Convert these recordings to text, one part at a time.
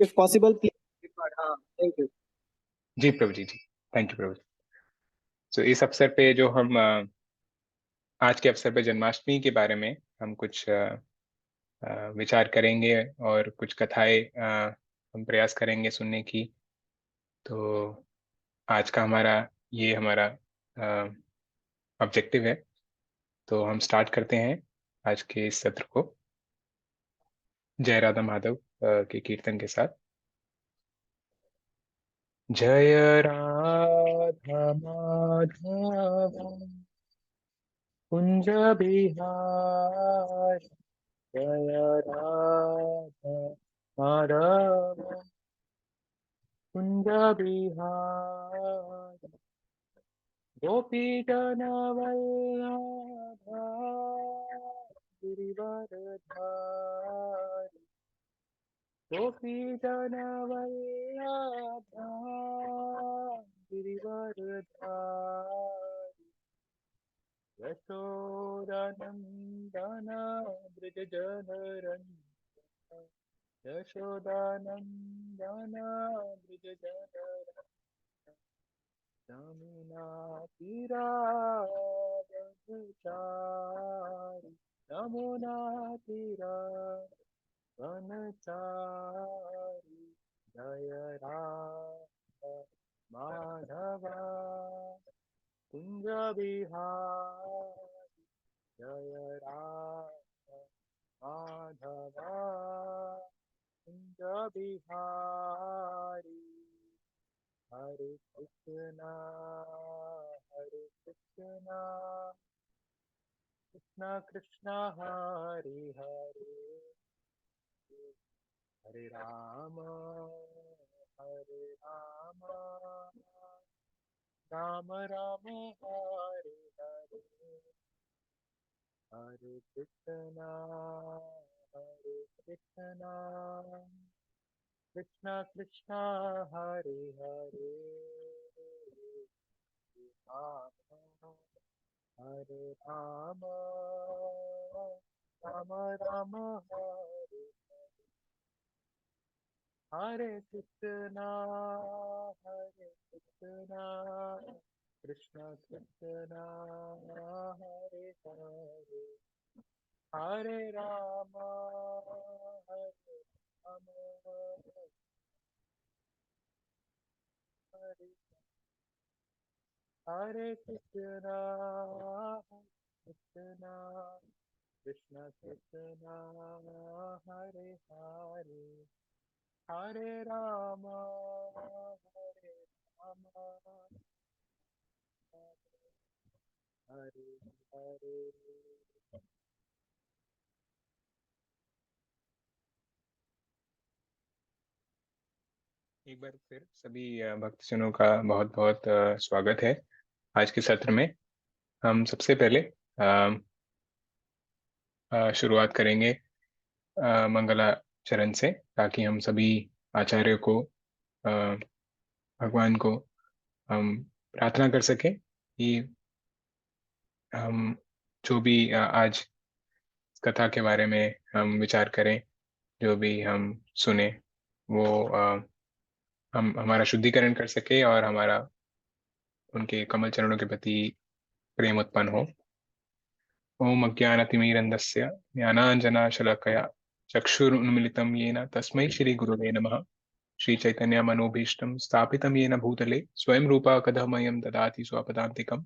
If possible, please record. हाँ, thank you. जी प्रभु जी। थैंक यू प्रभु जी। तो इस अवसर पे जो हम आज के अवसर पे जन्माष्टमी के बारे में हम कुछ विचार करेंगे और कुछ कथाएं हम प्रयास करेंगे सुनने की। तो आज का हमारा ऑब्जेक्टिव है। तो हम स्टार्ट करते हैं आज के इस सत्र को जय राधा माधव के कीर्तन के साथ। जय राधा माधव कुंज बिहार, जय राधा माधव कुंज बिहार, गोपी जन वल्लभा गिरिवरधारी, गोपी जन वल्लभा गिरिवरधारी, यशोदानंदन ब्रज जनरंजन, यशोदानंदन ब्रज जनरंजन, यमुना तीरावनचारि, यमुना तीरावनचारि, जय राधा माधवा कुंज बिहारी, जय राधा माधवा कुंज बिहारी, हरे कृष्णा कृष्णा कृष्णा हरे हरे, हरे राम राम राम हरे हरे, हरे कृष्णा कृष्णा कृष्णा हरे हरे, हरे राम राम राम हरे, हरे कृष्णा कृष्णा कृष्णा हरे हरे, हरे राम हरे, हरे कृष्णा कृष्णा कृष्णा हरे हरे, हरे राम हरे हरे। एक बार फिर सभी भक्तजनों का बहुत बहुत स्वागत है आज के सत्र में। हम सबसे पहले शुरुआत करेंगे मंगलाचरण से, ताकि हम सभी आचार्य को भगवान को हम प्रार्थना कर सकें कि हम जो भी आज कथा के बारे में हम विचार करें, जो भी हम सुने, वो हम हमारा शुद्धिकरण कर सके और हमारा उनके कमल चरणों के प्रति प्रेम उत्पन्न हो। ओम अज्ञानतिमिरन्धस्य ज्ञानाञ्जनशलाकया चक्षुरुन्मिलितं येन तस्मै श्रीगुरुवे नमः। श्रीचैतन्यमनोभीष्टं स्थापितं येन भूतले स्वयं रूपा कदा मह्यं ददाति स्वपदान्तिकम्।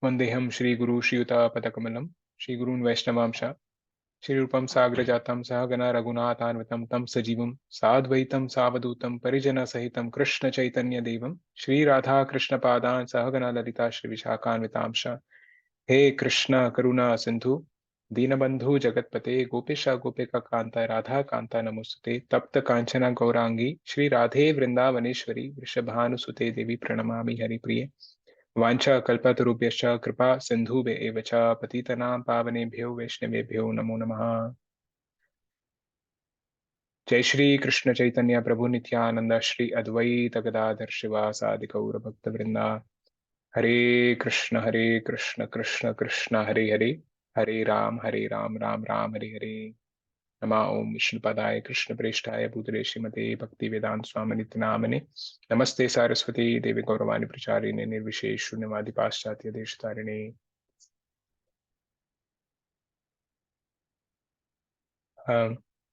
वन्देऽहं श्रीगुरू श्रीयुतापदकमलं श्रीगुरून् वैष्णवांश श्रीरूपं साग्रजातं सहगणा रघुनाथान्वितं तं सजीवं साद्वैतं सावधूतं परिजनसहितं कृष्णचैतन्यदेवं श्रीराधाकृष्णपादान् सहगणा ललिता श्रीविशाखान्वितांश। हे कृष्ण करुणा सिंधु दीनबंधु जगतपते गोपेश गोपिका कांता राधा कांता नमोस्तुते तप्त कांचना गौरांगी श्री राधे वृंदावनेश्वरी वृषभानुसुते देवी प्रणमामि हरिप्रिये। वाञ्छा कल्पतरुभ्यश्च कृपा सिन्धुभ्येव च पतितनां पावनेभ्यो वैष्णवेभ्यो नमो नमः। जय श्री कृष्ण चैतन्य प्रभु नित्यानंद श्री अद्वैत गदाधर शिवासादि गौर भक्त वृंदा। हरे कृष्ण कृष्ण कृष्ण हरे हरे, हरे राम राम राम हरे हरे। नमा ओम विष्णुपदाय कृष्णप्रेष्ठाय भूतले श्रीमते भक्तिवेदांत स्वामिनिति नामने नमस्ते सारस्वती देवी गौरवाणी प्रचारिणे निर्विशेष शून्यवादी पाश्चात्य देशतारिणे।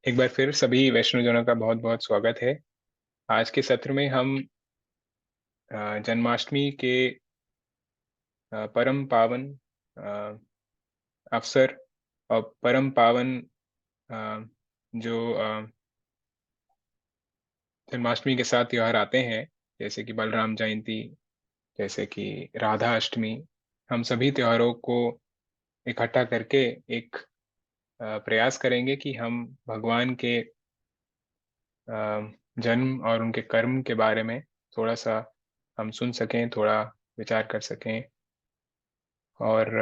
एक बार फिर सभी वैष्णवजनों का बहुत बहुत स्वागत है। आज के सत्र में हम जन्माष्टमी के परम पावन अ, अवसर और परम पावन जो जन्माष्टमी के साथ त्योहार आते हैं, जैसे कि बलराम जयंती, जैसे कि राधा अष्टमी, हम सभी त्योहारों को इकट्ठा करके एक प्रयास करेंगे कि हम भगवान के जन्म और उनके कर्म के बारे में थोड़ा सा हम सुन सकें, थोड़ा विचार कर सकें और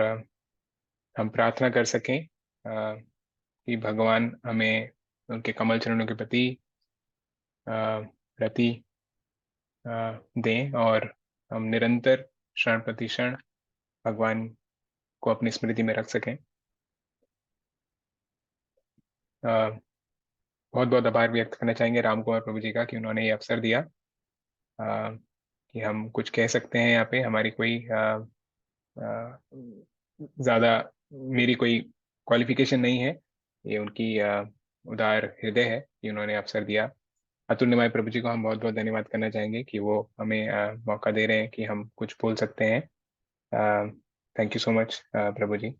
हम प्रार्थना कर सकें कि भगवान हमें उनके कमल चरणों के प्रति रति दें और हम निरंतर क्षण प्रति क्षण भगवान को अपनी स्मृति में रख सकें। बहुत बहुत आभार व्यक्त करना चाहेंगे राम कुमार प्रभु जी का कि उन्होंने ये अवसर दिया कि हम कुछ कह सकते हैं यहाँ पे। हमारी कोई ज़्यादा मेरी कोई क्वालिफिकेशन नहीं है, ये उनकी उदार हृदय है कि उन्होंने अवसर दिया। अतुल निमाय प्रभु जी को हम बहुत बहुत धन्यवाद करना चाहेंगे कि वो हमें मौका दे रहे हैं कि हम कुछ बोल सकते हैं। थैंक यू सो मच प्रभु जी।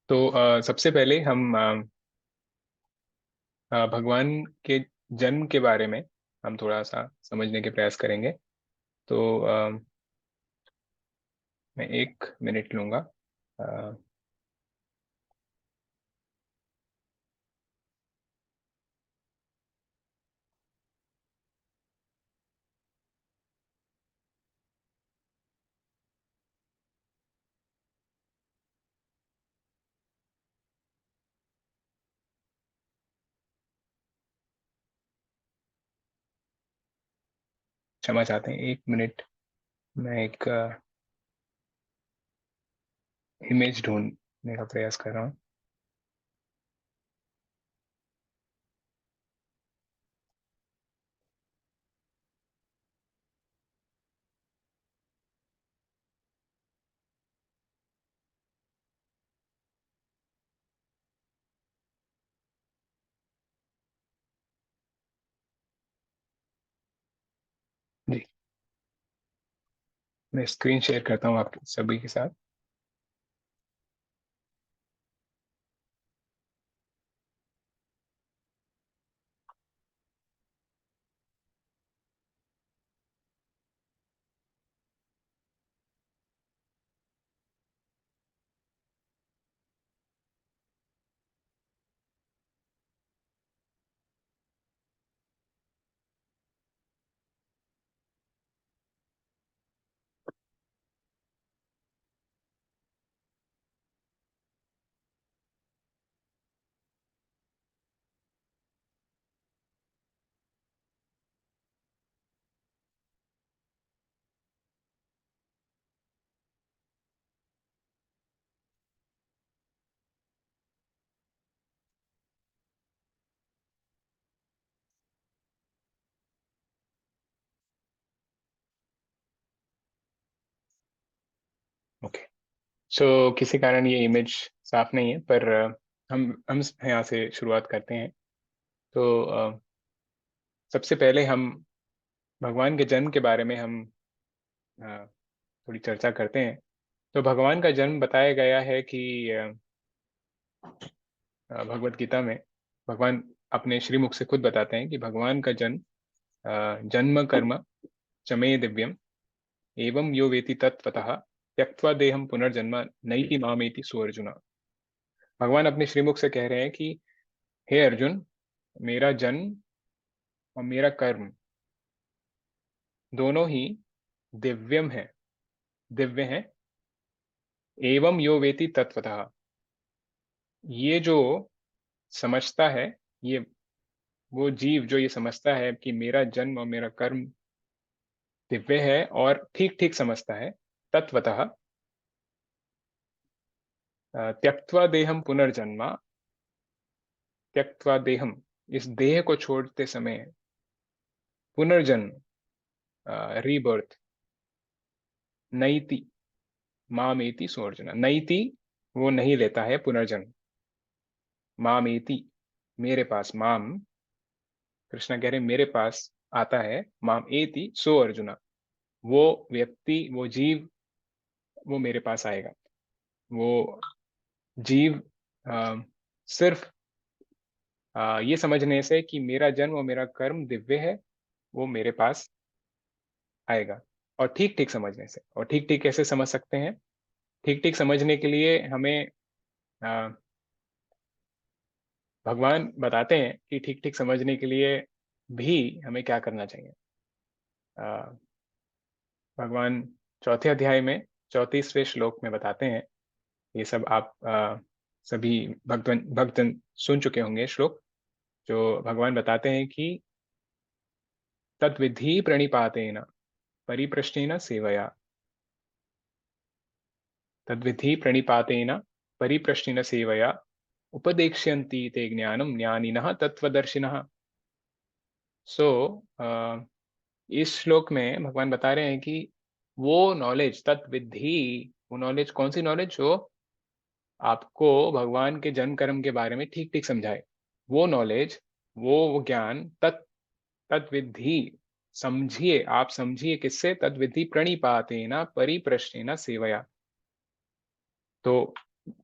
तो सबसे पहले हम भगवान के जन्म के बारे में हम थोड़ा सा समझने के प्रयास करेंगे। तो मैं 1 मिनट लूंगा। अ, क्षमा चाहते हैं, 1 मिनट। मैं एक इमेज ढूंढने का प्रयास कर रहा हूँ। जी, मैं स्क्रीन शेयर करता हूँ आप सभी के साथ। ओके, सो किसी कारण ये इमेज साफ नहीं है, पर हम यहाँ से शुरुआत करते हैं। तो सबसे पहले हम भगवान के जन्म के बारे में हम अ, थोड़ी चर्चा करते हैं। तो भगवान का जन्म बताया गया है कि भगवत गीता में भगवान अपने श्रीमुख से खुद बताते हैं कि भगवान का जन्म जन्म कर्म चमे दिव्यम एवं यो वेति तत्वतः त्यक्त्वा देहम पुनर्जन्म नैति मामेति सुअर्जुन। भगवान अपने श्रीमुख से कह रहे हैं कि हे अर्जुन, मेरा जन्म और मेरा कर्म दोनों ही दिव्यम है, दिव्य है। एवं यो वेति तत्वतः, ये जो समझता है, ये वो जीव जो ये समझता है कि मेरा जन्म और मेरा कर्म दिव्य है, और ठीक ठीक समझता है, तत्वतः त्यक्त्वा देहम पुनर्जन्म, त्यक्त्वा देहम, इस देह को छोड़ते समय, पुनर्जन्म, रीबर्थ, नैति, मामेति सोर्जना, नैति वो नहीं लेता है पुनर्जन्म, मामेति मेरे पास, माम कृष्ण कह रहे मेरे पास आता है, माम एति सो अर्जुना, वो व्यक्ति, वो जीव, वो मेरे पास आएगा। वो जीव सिर्फ ये समझने से कि मेरा जन्म और मेरा कर्म दिव्य है, वो मेरे पास आएगा। और ठीक ठीक समझने से, और ठीक ठीक कैसे समझ सकते हैं? ठीक ठीक समझने के लिए हमें अ, भगवान बताते हैं कि ठीक ठीक समझने के लिए भी हमें क्या करना चाहिए। अ, भगवान चौथे अध्याय में 34वें श्लोक में बताते हैं, ये सब आप सभी भक्तन सुन चुके होंगे श्लोक, जो भगवान बताते हैं कि तद्विधि प्रणिपातेन परिप्रश्नेन सेवया, तद्विधि प्रणिपातेन परिप्रश्नेन सेवया उपदेक्ष्यन्ति ते ज्ञानम ज्ञानिनः तत्वदर्शिनः। सो इस श्लोक में भगवान बता रहे हैं कि वो नॉलेज, तत्विधि, वो नॉलेज, कौन सी नॉलेज? जो आपको भगवान के जन्म कर्म के बारे में ठीक ठीक समझाए, वो नॉलेज, वो ज्ञान, तत्विधि, समझिए, आप समझिए किससे? तद्विधि प्रणिपातेन परिप्रश्नेन सेवया। तो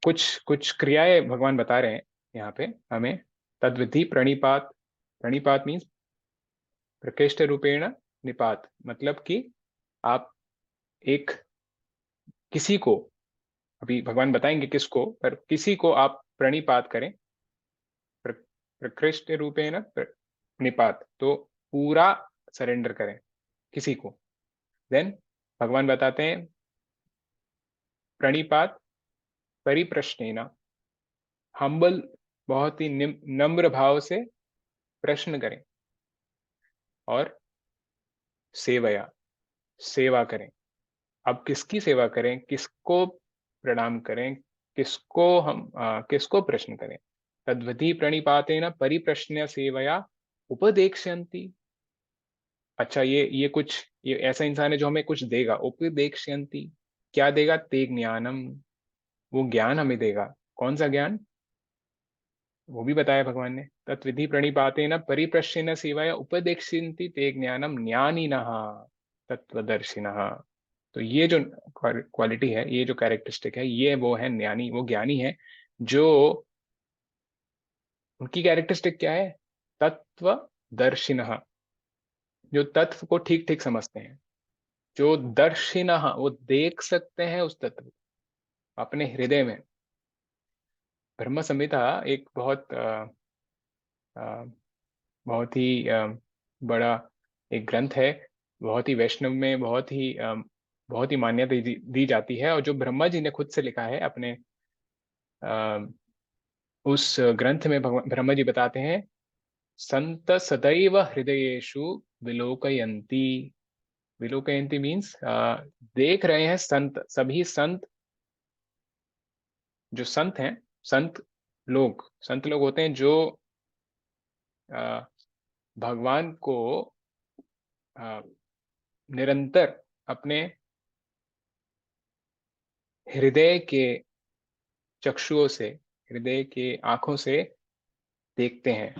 कुछ कुछ क्रियाएं भगवान बता रहे हैं यहाँ पे हमें। तद्विधि प्रणिपात, प्रणिपात मीन्स प्रकृष्ट रूपेण निपात, मतलब कि आप एक किसी को, अभी भगवान बताएंगे किसको, पर किसी को आप प्रणिपात करें, प्रकृष्ट रूपेण निपात, तो पूरा सरेंडर करें किसी को। देन भगवान बताते हैं प्रणिपात परिप्रश्नेन, हम्बल, बहुत ही नम्र भाव से प्रश्न करें, और सेवया, सेवा करें। अब किसकी सेवा करें, किसको प्रणाम करें, किसको प्रश्न करें? तद्वति प्रणिपातेन परिप्रश्न सेवया उपदेक्ष्यन्ति। अच्छा, ये कुछ, ये ऐसा इंसान है जो हमें कुछ देगा, उपदेक्ष्यन्ति, क्या देगा? ते ज्ञानम, वो ज्ञान हमें देगा। कौन सा ज्ञान? वो भी बताया भगवान ने, तत्विधि प्रणिपातेन परिप्रश्नेन सेवया उपदेक्ष्यन्ति ते ज्ञानम ज्ञानिनः तत्वदर्शिनः। तो ये जो क्वालिटी है, ये जो कैरेक्टरिस्टिक है, ये वो है ज्ञानी, वो ज्ञानी है जो, उनकी कैरेक्टरिस्टिक क्या है? तत्वदर्शिनः, जो तत्व को ठीक ठीक समझते हैं, जो दर्शिनः, वो देख सकते हैं उस तत्व को अपने हृदय में। ब्रह्म संहिता एक अ, बहुत ही बड़ा एक ग्रंथ है, बहुत ही वैष्णव में बहुत ही मान्यता दी जाती है, और जो ब्रह्मा जी ने खुद से लिखा है अपने उस ग्रंथ में ब्रह्मा जी बताते हैं, संत सदैव हृदयेषु विलोकयन्ति। विलोकयन्ति मीन्स देख रहे हैं संत, सभी संत, जो संत हैं, संत संत लोग होते हैं जो अ, भगवान को अ, निरंतर अपने हृदय के चक्षुओं से, हृदय के आंखों से देखते हैं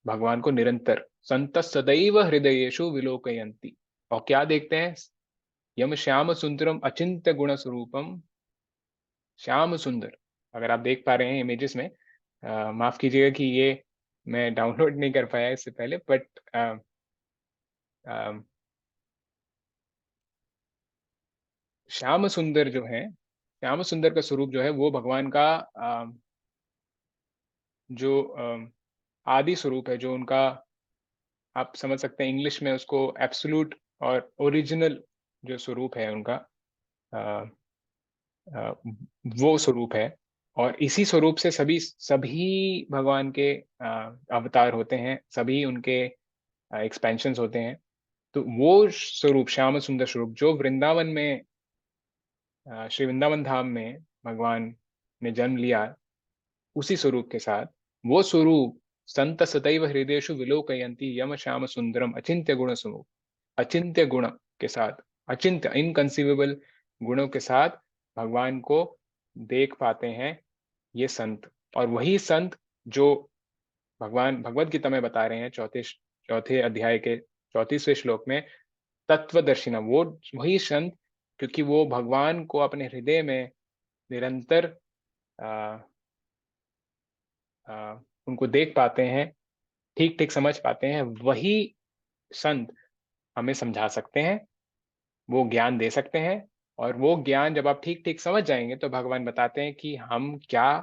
भगवान को निरंतर। संत सदैव हृदयेषु विलोकयन्ति, और क्या देखते हैं? यम श्याम सुंदरम अचिंत्य गुण स्वरूपम, श्याम सुंदर। अगर आप देख पा रहे हैं इमेजेस में, माफ कीजिएगा कि ये मैं डाउनलोड नहीं कर पाया इससे पहले, बट श्याम सुंदर जो है, श्याम सुंदर का स्वरूप जो है, वो भगवान का जो आदि स्वरूप है, जो उनका, आप समझ सकते हैं इंग्लिश में उसको एब्सोल्यूट और ओरिजिनल जो स्वरूप है उनका, अ, अ, वो स्वरूप है। और इसी स्वरूप से सभी सभी भगवान के अवतार होते हैं, सभी उनके एक्सपेंशंस होते हैं। तो वो स्वरूप, श्याम सुंदर स्वरूप, जो वृंदावन में, श्री वृंदावन धाम में भगवान ने जन्म लिया उसी स्वरूप के साथ, वो स्वरूप संत सदैव हृदयेषु विलोकयन्ति यम श्याम सुंदरम अचिंत्य गुण समूह, अचिंत्य गुण के साथ, अचिंत्य इनकंसीवेबल गुणों के साथ भगवान को देख पाते हैं ये संत। और वही संत जो भगवान भगवत गीता में बता रहे हैं चौथे अध्याय के 34वें श्लोक में, तत्वदर्शिना, वो वही संत, क्योंकि वो भगवान को अपने हृदय में निरंतर आ, आ, उनको देख पाते हैं, ठीक ठीक समझ पाते हैं, वही संत हमें समझा सकते हैं, वो ज्ञान दे सकते हैं। और वो ज्ञान जब आप ठीक ठीक समझ जाएंगे तो भगवान बताते हैं कि हम क्या,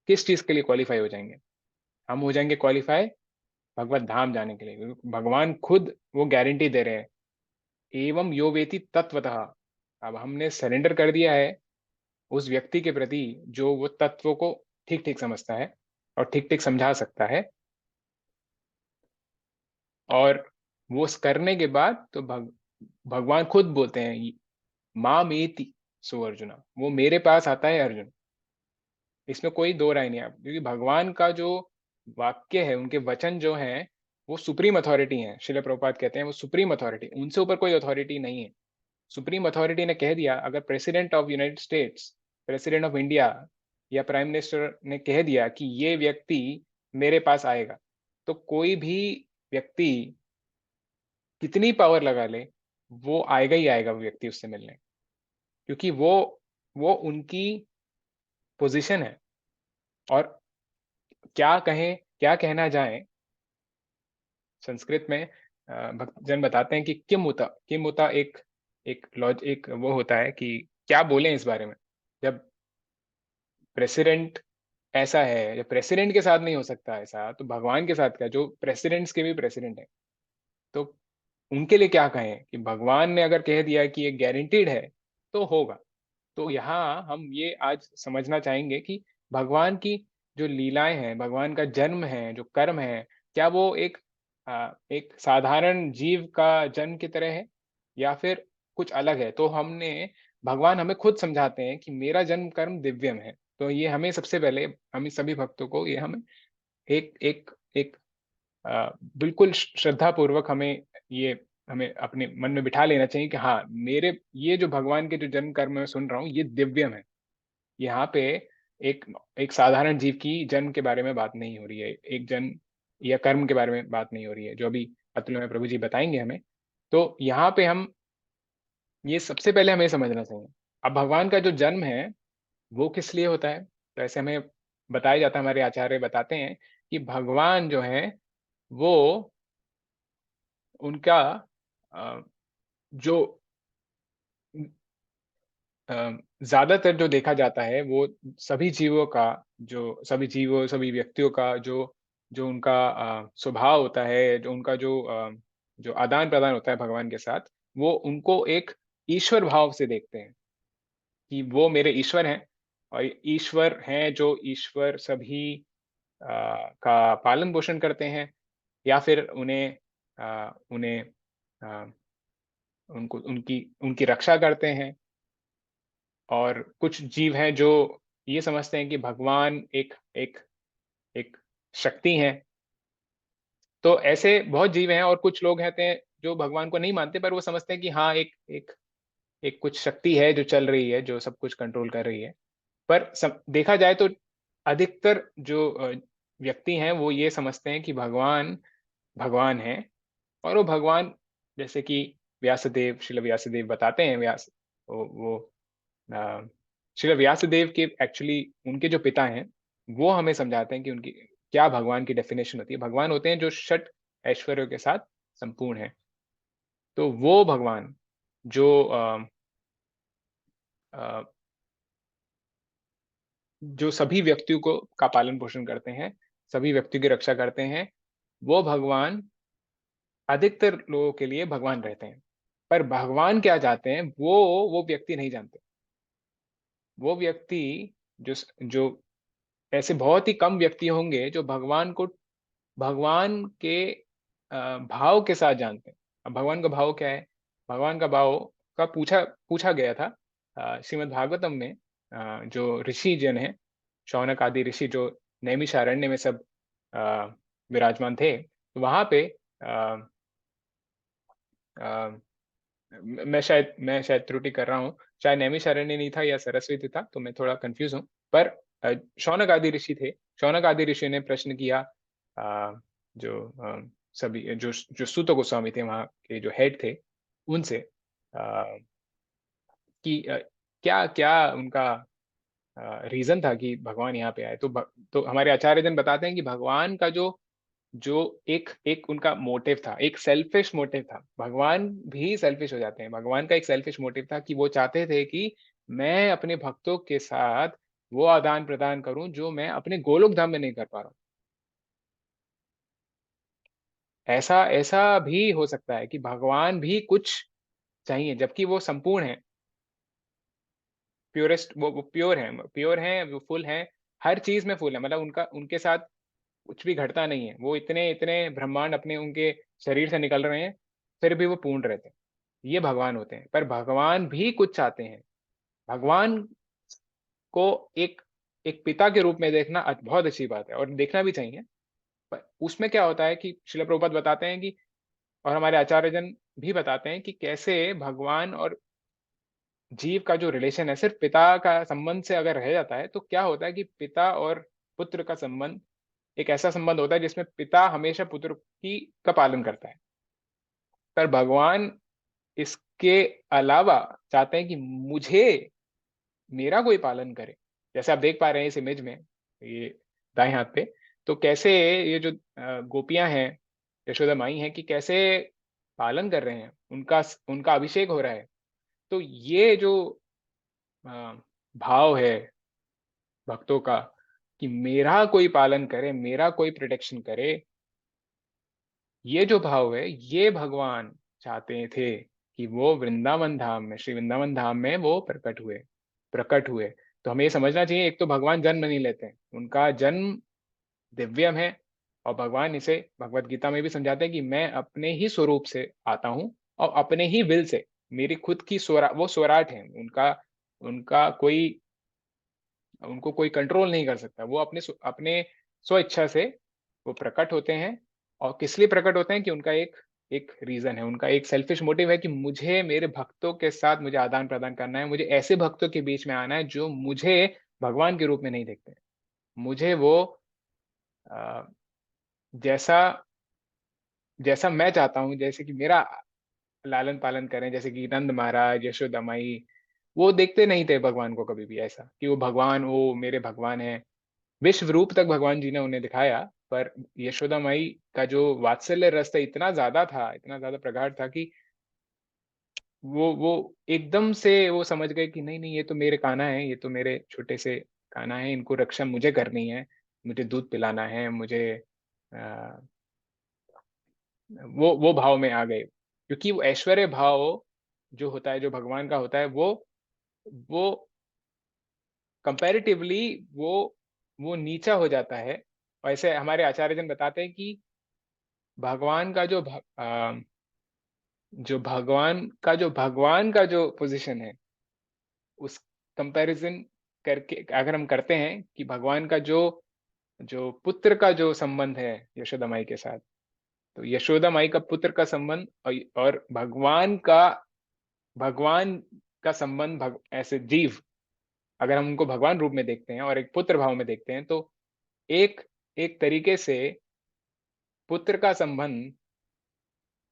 किस चीज के लिए क्वालिफाई हो जाएंगे। हम हो जाएंगे क्वालिफाई भगवत धाम जाने के लिए। भगवान खुद वो गारंटी दे रहे हैं, एवं यो वेति तत्वतः। अब हमने सरेंडर कर दिया है उस व्यक्ति के प्रति जो वो तत्व को ठीक ठीक समझता है और ठीक ठीक समझा सकता है। और वो करने के बाद तो भगवान खुद बोलते हैं, माम एति सो अर्जुना, वो मेरे पास आता है अर्जुन। इसमें कोई दो राय नहीं है, क्योंकि भगवान का जो वाक्य है, उनके वचन जो हैं, वो सुप्रीम अथॉरिटी है। श्रील प्रभुपाद कहते हैं वो सुप्रीम अथॉरिटी, उनसे ऊपर कोई अथॉरिटी नहीं है। सुप्रीम अथॉरिटी ने कह दिया, अगर president of United states, president of India या प्राइम मिनिस्टर ने कह दिया कि ये व्यक्ति मेरे पास आएगा, तो कोई भी व्यक्ति कितनी पावर लगा ले, वो आएगा ही आएगा वो व्यक्ति उससे मिलने, क्योंकि वो उनकी पोजीशन है। और क्या कहें, क्या कहना जाए, संस्कृत में भक्तजन बताते हैं कि किम उता एक एक लॉज एक वो होता है कि क्या बोलें इस बारे में। जब प्रेसिडेंट ऐसा है, जब प्रेसिडेंट के साथ नहीं हो सकता ऐसा, तो भगवान के साथ क्या, जो प्रेसिडेंट्स के भी प्रेसिडेंट है, तो उनके लिए क्या कहें कि भगवान ने अगर कह दिया कि ये गारंटीड है तो होगा। तो यहाँ हम ये आज समझना चाहेंगे कि भगवान की जो लीलाएं हैं, भगवान का जन्म है, जो कर्म है, क्या वो एक साधारण जीव का जन्म की तरह है या फिर कुछ अलग है। तो हमने भगवान हमें खुद समझाते हैं कि मेरा जन्म कर्म दिव्यम है। तो ये हमें सबसे पहले, हम सभी भक्तों को ये हमें एक एक एक बिल्कुल श्रद्धा पूर्वक हमें ये हमें अपने मन में बिठा लेना चाहिए कि हाँ, मेरे ये जो भगवान के जो जन्म कर्म मैं सुन रहा हूँ ये दिव्यम है। यहाँ पे एक एक साधारण जीव की जन्म के बारे में बात नहीं हो रही है, एक जन्म या कर्म के बारे में बात नहीं हो रही है, जो अभी अतुल में प्रभु जी बताएंगे हमें। तो यहाँ पे हम ये सबसे पहले हमें समझना चाहिए। अब भगवान का जो जन्म है वो किस लिए होता है, तो ऐसे हमें बताया जाता है, हमारे आचार्य बताते हैं कि भगवान जो है वो उनका अ, जो ज्यादातर जो देखा जाता है वो सभी जीवों का, सभी व्यक्तियों का जो जो उनका स्वभाव होता है, जो उनका जो आदान प्रदान होता है भगवान के साथ, वो उनको एक ईश्वर भाव से देखते हैं कि वो मेरे ईश्वर हैं। और ईश्वर हैं जो ईश्वर सभी का पालन पोषण करते हैं, या फिर उन्हें उन्हें अ, उनको उनकी उनकी रक्षा करते हैं। और कुछ जीव हैं जो ये समझते हैं कि भगवान एक एक एक शक्ति है। तो ऐसे बहुत जीव हैं, और कुछ लोग कहते हैं जो भगवान को नहीं मानते, पर वो समझते हैं कि हाँ, एक एक एक कुछ शक्ति है जो चल रही है, जो सब कुछ कंट्रोल कर रही है। पर देखा जाए तो अधिकतर जो व्यक्ति हैं वो ये समझते हैं कि भगवान भगवान है। और वो भगवान, जैसे कि व्यासदेव, श्रील व्यासदेव बताते हैं, वो अ, श्री व्यासदेव के एक्चुअली उनके जो पिता हैं वो हमें समझाते हैं कि उनकी क्या भगवान की डेफिनेशन होती है। भगवान होते हैं जो षट ऐश्वर्यों के साथ संपूर्ण है। तो वो भगवान जो अ, जो सभी व्यक्तियों को का पालन पोषण करते हैं, सभी व्यक्तियों की रक्षा करते हैं, वो भगवान अधिकतर लोगों के लिए भगवान रहते हैं। पर भगवान क्या चाहते हैं वो व्यक्ति नहीं जानते। वो व्यक्ति जो जो ऐसे बहुत ही कम व्यक्ति होंगे जो भगवान को भगवान के भाव के साथ जानते हैं। अब भगवान का भाव क्या है, भगवान का भाव का पूछा पूछा गया था श्रीमद् भागवतम में। जो ऋषि जन है, शौनक आदि ऋषि जो नैमिषारण्य में सब विराजमान थे, वहां पे अ, मैं शायद त्रुटि कर रहा हूँ, शायद नैमिषारण्य नहीं था या सरस्वती था, तो मैं थोड़ा कंफ्यूज हूँ। पर शौनक आदि ऋषि थे। शौनक आदि ऋषि ने प्रश्न किया जो सभी जो सूत गोस्वामी थे, वहाँ के जो हेड थे, उनसे कि क्या क्या उनका रीजन था कि भगवान यहाँ पे आए। तो हमारे आचार्य जन बताते हैं कि भगवान का जो जो एक एक उनका मोटिव था, एक सेल्फिश मोटिव था। भगवान भी सेल्फिश हो जाते हैं। भगवान का एक सेल्फिश मोटिव था कि वो चाहते थे कि मैं अपने भक्तों के साथ वो आदान प्रदान करूं जो मैं अपने गोलोक धाम में नहीं कर पा रहा हूं। ऐसा ऐसा भी हो सकता है कि भगवान भी कुछ चाहिए, जबकि वो संपूर्ण है, प्योरेस्ट, वो प्योर है, वो फुल है, हर चीज में फुल है। मतलब उनका उनके साथ कुछ भी घटता नहीं है। वो इतने इतने ब्रह्मांड अपने उनके शरीर से निकल रहे हैं, फिर भी वो पूर्ण रहते हैं। ये भगवान होते हैं। पर भगवान भी कुछ चाहते हैं। भगवान को एक एक पिता के रूप में देखना बहुत अच्छी बात है, और देखना भी चाहिए। पर उसमें क्या होता है कि श्रील प्रभुपाद बताते हैं कि, और हमारे आचार्यजन भी बताते हैं कि कैसे भगवान और जीव का जो रिलेशन है सिर्फ पिता का संबंध से अगर रह जाता है, तो क्या होता है कि पिता और पुत्र का संबंध एक ऐसा संबंध होता है जिसमें पिता हमेशा पुत्र की का पालन करता है। पर भगवान इसके अलावा चाहते हैं कि मुझे मेरा कोई पालन करे। जैसे आप देख पा रहे हैं इस इमेज में, ये दाएं हाथ पे, तो कैसे ये जो गोपियां हैं, यशोदा माई हैं, कि कैसे पालन कर रहे हैं, उनका उनका अभिषेक हो रहा है। तो ये जो अ, भाव है भक्तों का कि मेरा कोई पालन करे, मेरा कोई प्रोटेक्शन करे, ये जो भाव है, ये भगवान चाहते थे कि वो वृंदावन धाम में, श्री वृंदावन धाम में वो प्रकट हुए। तो हमें ये समझना चाहिए, एक तो भगवान जन्म नहीं लेते हैं, उनका जन्म दिव्यम है। और भगवान इसे भगवत गीता में भी समझाते हैं कि मैं अपने ही स्वरूप से आता हूँ, और अपने ही विल से, मेरी खुद की वो स्वराट है उनका। उनका कोई उनको कोई कंट्रोल नहीं कर सकता। वो अपने स्व इच्छा से वो प्रकट होते हैं। और किस लिए प्रकट होते हैं कि उनका एक एक रीजन है, उनका एक सेल्फिश मोटिव है कि मुझे मेरे भक्तों के साथ मुझे आदान प्रदान करना है, मुझे ऐसे भक्तों के बीच में आना है जो मुझे भगवान के रूप में नहीं देखते। मुझे वो अ, जैसा जैसा मैं चाहता हूँ, जैसे कि मेरा लालन पालन करें, जैसे कि नंद महाराज, यशोदा माई, वो देखते नहीं थे भगवान को कभी भी ऐसा कि वो भगवान, वो मेरे भगवान है। विश्व रूप तक भगवान जी ने उन्हें दिखाया, पर यशोदा माई का जो वात्सल्य रस था, इतना ज्यादा था, इतना ज्यादा प्रगाढ़ था कि वो एकदम से वो समझ गए कि नहीं नहीं, ये तो मेरे कान्हा है, ये तो मेरे छोटे से कान्हा है, इनको रक्षा मुझे करनी है, मुझे दूध पिलाना है, मुझे आ, वो भाव में आ गए। क्योंकि वो ऐश्वर्य भाव जो होता है, जो भगवान का होता है, वो कंपैरेटिवली वो नीचा हो जाता है। और ऐसे हमारे आचार्यजन बताते हैं कि भगवान का भगवान का जो पोजीशन है, उस कंपैरिजन करके अगर हम करते हैं कि भगवान का जो जो पुत्र का जो संबंध है यशोदा माई के साथ, तो यशोदा माई का पुत्र का संबंध और भगवान का संबंध, ऐसे जीव अगर हम उनको भगवान रूप में देखते हैं और एक पुत्र भाव में देखते हैं, तो एक एक तरीके से पुत्र का संबंध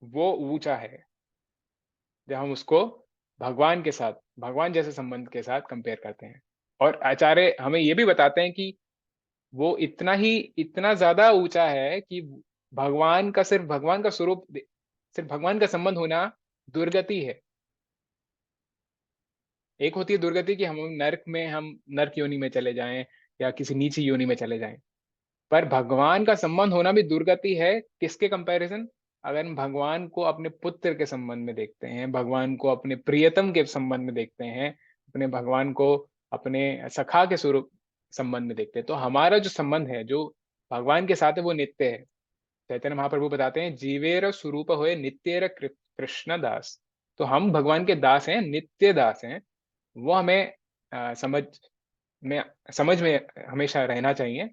वो ऊंचा है जब हम उसको भगवान के साथ, भगवान जैसे संबंध के साथ कंपेयर करते हैं। और आचार्य हमें ये भी बताते हैं कि वो इतना ज्यादा ऊंचा है कि सिर्फ भगवान का स्वरूप, सिर्फ भगवान का संबंध होना दुर्गति है। एक होती है दुर्गति कि हम नरक योनि में चले जाएं या किसी नीची योनि में चले जाएं। पर भगवान का संबंध होना भी दुर्गति है। किसके कंपैरिजन? अगर हम भगवान को अपने पुत्र के संबंध में देखते हैं, भगवान को अपने प्रियतम के संबंध में देखते हैं, अपने भगवान को अपने सखा के स्वरूप संबंध में देखते हैं, तो हमारा जो संबंध है, जो भगवान के साथ है, वो नित्य है। चैतन्य महाप्रभु बताते हैं, जीवेर स्वरूप होए नित्येर कृष्ण दास। तो हम भगवान के दास हैं, नित्य दास हैं। वो हमें समझ में समझ में हमेशा रहना चाहिए।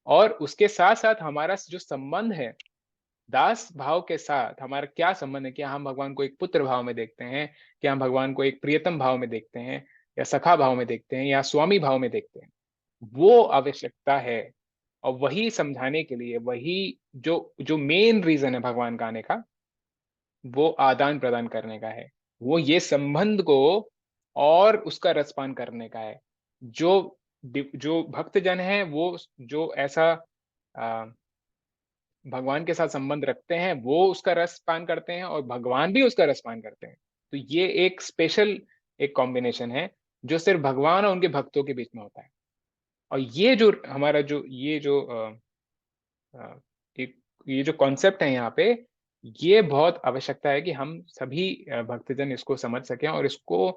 और उसके साथ-साथ हमारा जो संबंध है, दास भाव के साथ हमारा क्या संबंध है? क्या हम भगवान को एक पुत्र भाव में देखते हैं? क्या हम भगवान को एक प्रियतम भाव में देखते हैं? या सखा भाव में देखते हैं? या स्वामी भाव में देखते हैं? वो आवश्यकता है। और वही समझाने के लिए वही जो जो मेन रीज़न है भगवान का आने का, वो आदान-प्रदान करने का है। वो ये संबंध को और उसका रसपान करने का है। जो भक्तजन हैं वो जो ऐसा अ, भगवान के साथ संबंध रखते हैं, वो उसका रस पान करते हैं और भगवान भी उसका रस पान करते हैं। तो ये एक स्पेशल एक कॉम्बिनेशन है, जो सिर्फ़ भगवान और उनके भक्तों के बीच में होता है। और ये जो हमारा जो ये जो अ, एक ये जो कॉन्सेप्ट है यहाँ पे, ये बहुत आवश्यकता है कि हम सभी भक्तजन इसको समझ सकें और इसको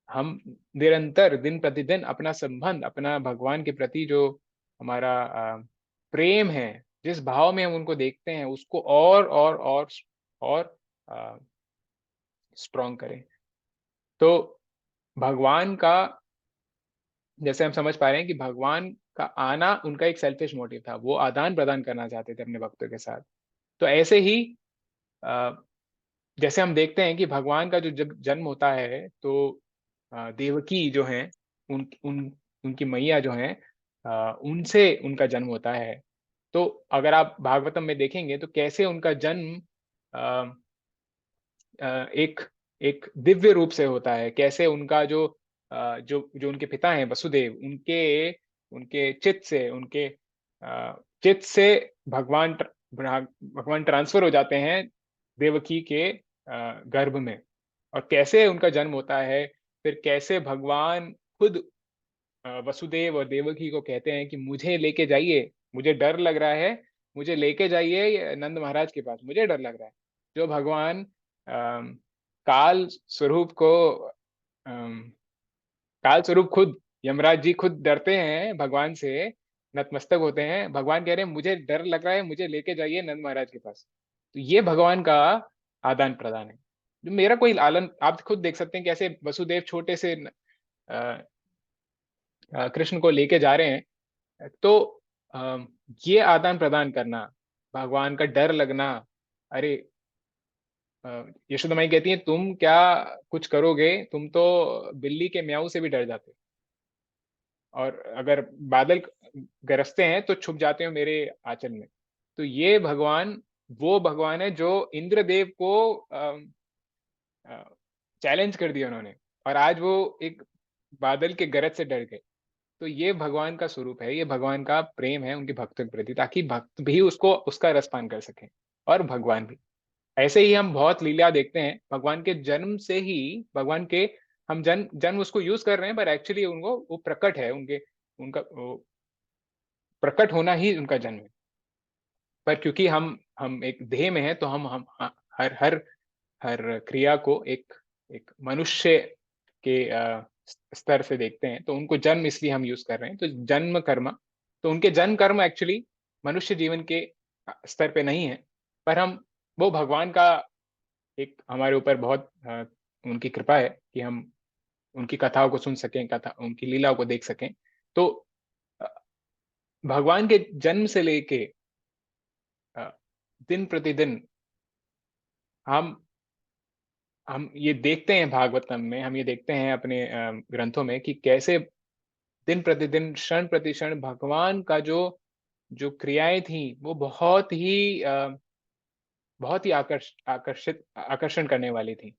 हम निरंतर दिन-प्रतिदिन अपना संबंध, अपना भगवान के प्रति जो हमारा प्रेम है, जिस भाव में हम उनको देखते हैं, उसको और अ, स्ट्रॉन्ग करें। तो भगवान का जैसे हम समझ पा रहे हैं कि भगवान का आना उनका एक सेल्फिश मोटिव था। वो आदान-प्रदान करना चाहते थे अपने भक्तों के साथ। तो ऐसे ही अ, जैसे हम देखते हैं कि भगवान का जो जब जन्म होता है तो देवकी जो हैं उन उन उनकी मैया जो हैं उनसे उनका जन्म होता है। तो अगर आप भागवतम में देखेंगे तो कैसे उनका जन्म अ एक एक दिव्य रूप से होता है। कैसे उनका जो जो उनके पिता हैं वसुदेव उनके उनके चित्त से भगवान भगवान ट्रांसफर हो जाते हैं देवकी के गर्भ में। और कैसे उनका जन्म होता है, फिर कैसे भगवान खुद वसुदेव और देवकी को कहते हैं कि मुझे लेके जाइए, मुझे डर लग रहा है, मुझे लेके जाइए नंद महाराज के पास, मुझे डर लग रहा है। जो भगवान काल स्वरूप को अम, काल स्वरूप खुद यमराज जी खुद डरते हैं भगवान से, नतमस्तक होते हैं। भगवान कह रहे हैं मुझे डर लग रहा है, मुझे लेके जाइए नंद महाराज के पास। तो ये भगवान का आदान-प्रदान है। जो मेरा कोई लालन आप खुद देख सकते हैं कैसे वसुदेव छोटे से अ कृष्ण को लेके जा रहे हैं। तो अ, ये आदान-प्रदान करना, भगवान का डर लगना, अरे अ, यशोदा माई कहती हैं, "तुम क्या कुछ करोगे? तुम तो बिल्ली के म्याऊँ से भी डर जाते हो और अगर बादल गरजते हैं, तो छुप जाते हो मेरे आँचल में।" तो ये भगवान वो भगवान है जो इंद्रदेव को अ, चैलेंज कर दिया उन्होंने और आज वो एक बादल के गरज से डर गए। तो ये भगवान का स्वरूप है, ये भगवान का प्रेम है उनके भक्तों के प्रति ताकि भक्त भी उसको उसका रसपान कर सकें और भगवान भी। ऐसे ही हम बहुत लीला देखते हैं, भगवान के जन्म से ही भगवान के हम जन्म उसको यूज़ कर रहे हैं पर एक्चुअली उनको वो प्रकट है उनके उनका वो प्रकट होना ही उनका जन्म है। पर क्योंकि हम एक देह में हैं तो हम हर हर हर क्रिया को एक एक मनुष्य के स्तर से देखते हैं, तो उनको जन्म इसलिए हम यूज़ कर रहे हैं। तो जन्म कर्म, तो उनके जन्म कर्म एक्चुअली मनुष्य जीवन के स्तर पे नहीं है, पर हम वो भगवान का एक हमारे ऊपर बहुत उनकी कृपा है कि हम उनकी कथाओं को सुन सकें, कथा उनकी लीलाओं को देख सकें। तो अ, भगवान के जन्म से लेके अ, दिन-प्रतिदिन हम हम ये देखते हैं भागवतम में, हम ये देखते हैं अपने ग्रंथों में कि कैसे दिन-प्रतिदिन, क्षण-प्रतिक्षण भगवान का जो जो क्रियाएँ थी, वो बहुत ही आकर्षण करने वाली थी।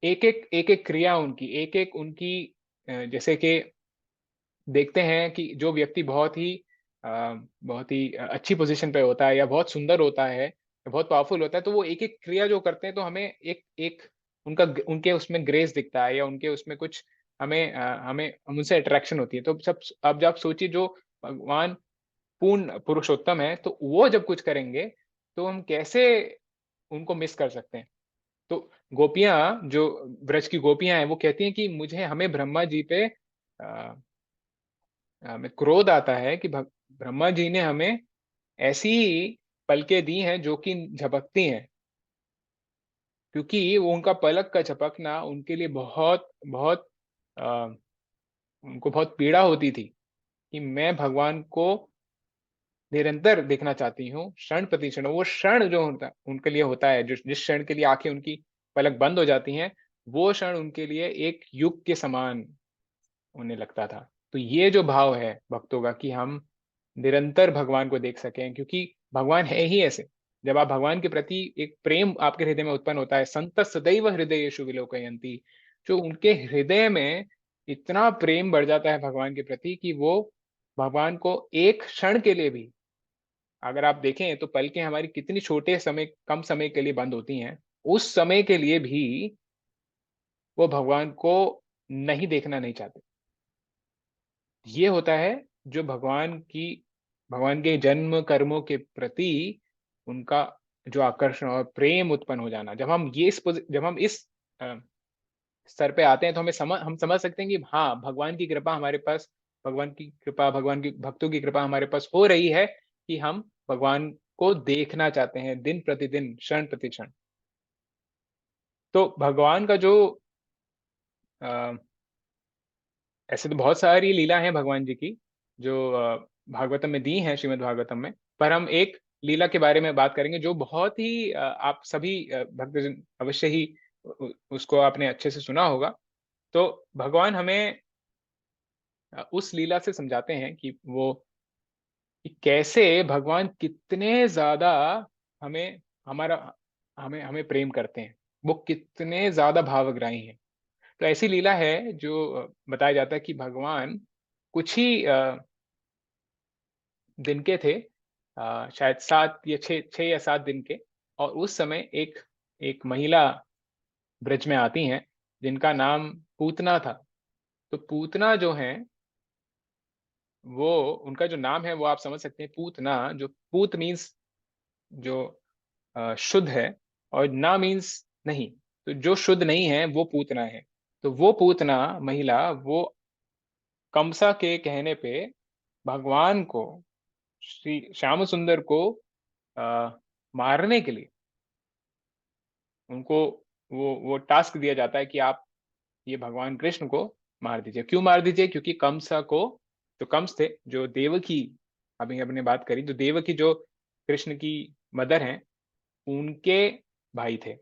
एक-एक क्रिया उनकी, एक-एक उनकी जैसे कि देखते हैं कि जो व्यक्ति अ, बहुत ही अच्छी पोज़ीशन पे होता है या बहुत सुंदर होता है, या बहुत पावरफुल होता है, तो वो एक-एक क्रिया जो करते हैं, तो हमें एक एक उनके उसमें ग्रेस दिखता है या उनके उसमें कुछ हमें उनसे अट्रैक्शन होती है। तो अब जब सोचिए जो भगवान पूर्ण पुरुषोत्तम है, तो वो जब कुछ करेंगे, तो हम कैसे उनको मिस कर सकते हैं? तो गोपियाँ जो ब्रज की गोपियाँ हैं, वो कहती हैं कि मुझे हमें ब्रह्मा जी पे अ हमें क्रोध आता है कि ब्रह्मा जी ने हमें ऐसी पलकें दी हैं जो कि झपकती हैं, क्योंकि वो उनका पलक का झपकना उनके लिए बहुत बहुत अ, उनको बहुत पीड़ा होती थी कि मैं भगवान को निरंतर देखना चाहती हूँ, क्षण प्रति क्षण। वो क्षण जो होता उनके लिए होता है, जो जिस क्षण के लिए आंखें उनकी पलक बंद हो जाती हैं, वो क्षण उनके लिए एक युग के समान उन्हें लगता था। तो ये जो भाव है भक्तों का कि हम निरंतर भगवान को देख सकें, क्योंकि भगवान है ही ऐसे। जब आप भगवान के प्रति एक प्रेम आपके हृदय में उत्पन्न होता है, संत सदैव हृदयेषु विलोकयन्ति, जो उनके हृदय में इतना प्रेम बढ़ जाता है भगवान के प्रति कि वो भगवान को एक क्षण के लिए भी, अगर आप देखें तो पलकें हमारी कितनी छोटे समय, कम समय के लिए बंद होती हैं, उस समय के लिए भी वो भगवान को नहीं देखना नहीं चाहते। ये होता है जो भगवान के जन्म कर्मों के प्रति उनका जो आकर्षण और प्रेम उत्पन्न हो जाना। जब हम इस अ, स्तर पे आते हैं तो हम समझ सकते हैं कि हाँ, भगवान की कृपा हमारे पास, भगवान की भक्तों की कृपा हमारे पास हो रही है कि हम भगवान को देखना चाहते हैं दिन प्रतिदिन, क्षण प्रति क्षण। तो भगवान का जो अ, ऐसे तो बहुत सारी लीला है भगवान जी की जो भागवतम में दी हैं, श्रीमद् भागवतम में। पर हम एक लीला के बारे में बात करेंगे जो बहुत ही आप सभी भक्तजन अवश्य ही उसको आपने अच्छे से सुना होगा। तो भगवान हमें उस लीला से समझाते हैं कि वो कि कैसे भगवान कितने ज्यादा हमें हमारा हमें हमें प्रेम करते हैं, वो कितने ज्यादा भावग्राही हैं। तो ऐसी लीला है जो बताया जाता है कि भगवान कुछ ही दिन के थे, शायद 7 या 6 या 7 दिन के। और उस समय एक एक महिला ब्रज में आती हैं जिनका नाम पूतना था। तो पूतना जो है, वो उनका जो नाम है वो आप समझ सकते हैं, पूतना, जो पूत मीन्स जो शुद्ध है, और ना मीन्स नहीं। तो जो शुद्ध नहीं है वो पूतना है। तो वो पूतना महिला, वो कंसा के कहने पे भगवान को, श्री श्याम सुंदर को आ, मारने के लिए उनको वो टास्क दिया जाता है कि आप ये भगवान कृष्ण को मार दीजिए। क्यों मार दीजिए? क्योंकि कंसा को, जो कंस थे, जो देवकी, अभी हमने बात करी, तो देवकी जो कृष्ण की मदर हैं, उनके भाई थे।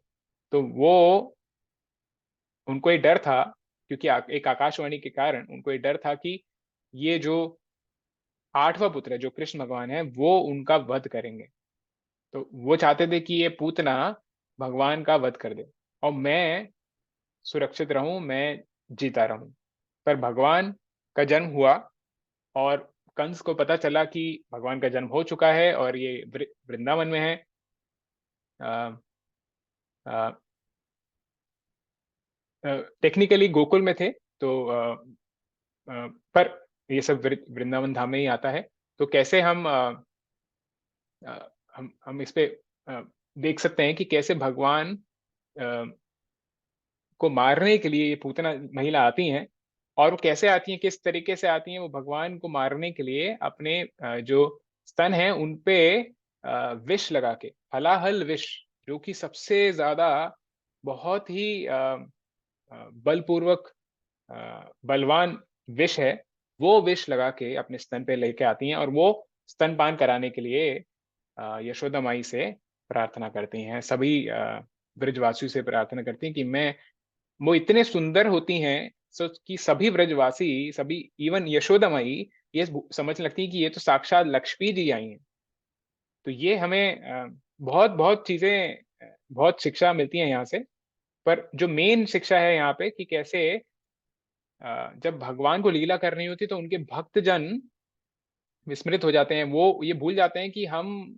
तो वो, उनको ये डर था, क्योंकि एक आकाशवाणी के कारण उनको ये डर था कि ये जो 8वां पुत्र है, जो कृष्ण भगवान है, वो उनका वध करेंगे। तो वो चाहते थे कि ये पूतना भगवान का वध कर दे और मैं सुरक्षित रहूं, मैं जीता रहूं। पर भगवान का जन्म हुआ और कंस को पता चला कि भगवान का जन्म हो चुका है और ये वृंदावन में है। टेक्निकली गोकुल में थे, तो पर ये सब वृंदावन धाम में ही आता है। तो कैसे हम इस पे अ, देख सकते हैं कि कैसे भगवान अ, को मारने के लिए ये पूतना महिला आती हैं। और वो कैसे आती हैं, किस तरीके से आती हैं? वो भगवान को मारने के लिए अपने जो स्तन हैं उन पे विष लगा के, हलाहल विष, जो कि सबसे ज्यादा, बहुत ही बलपूर्वक बलवान विष है, वो विष लगा के अपने स्तन पे लेके आती हैं और वो स्तनपान कराने के लिए यशोदा माई से प्रार्थना करती हैं, सभी ब्रजवासियों से प्रार्थना करती हैं कि मैं, वो इतने सुंदर होती हैं, सो कि सभी ब्रजवासी, सभी, इवन यशोदा माई ये समझ लगती है कि ये तो साक्षात लक्ष्मी जी आई हैं। तो ये हमें बहुत बहुत चीजें, बहुत शिक्षा मिलती है यहाँ से। पर जो मेन शिक्षा है यहाँ पे कि कैसे जब भगवान को लीला करनी होती है तो उनके भक्तजन विस्मृत हो जाते हैं, वो ये भूल जाते हैं कि हम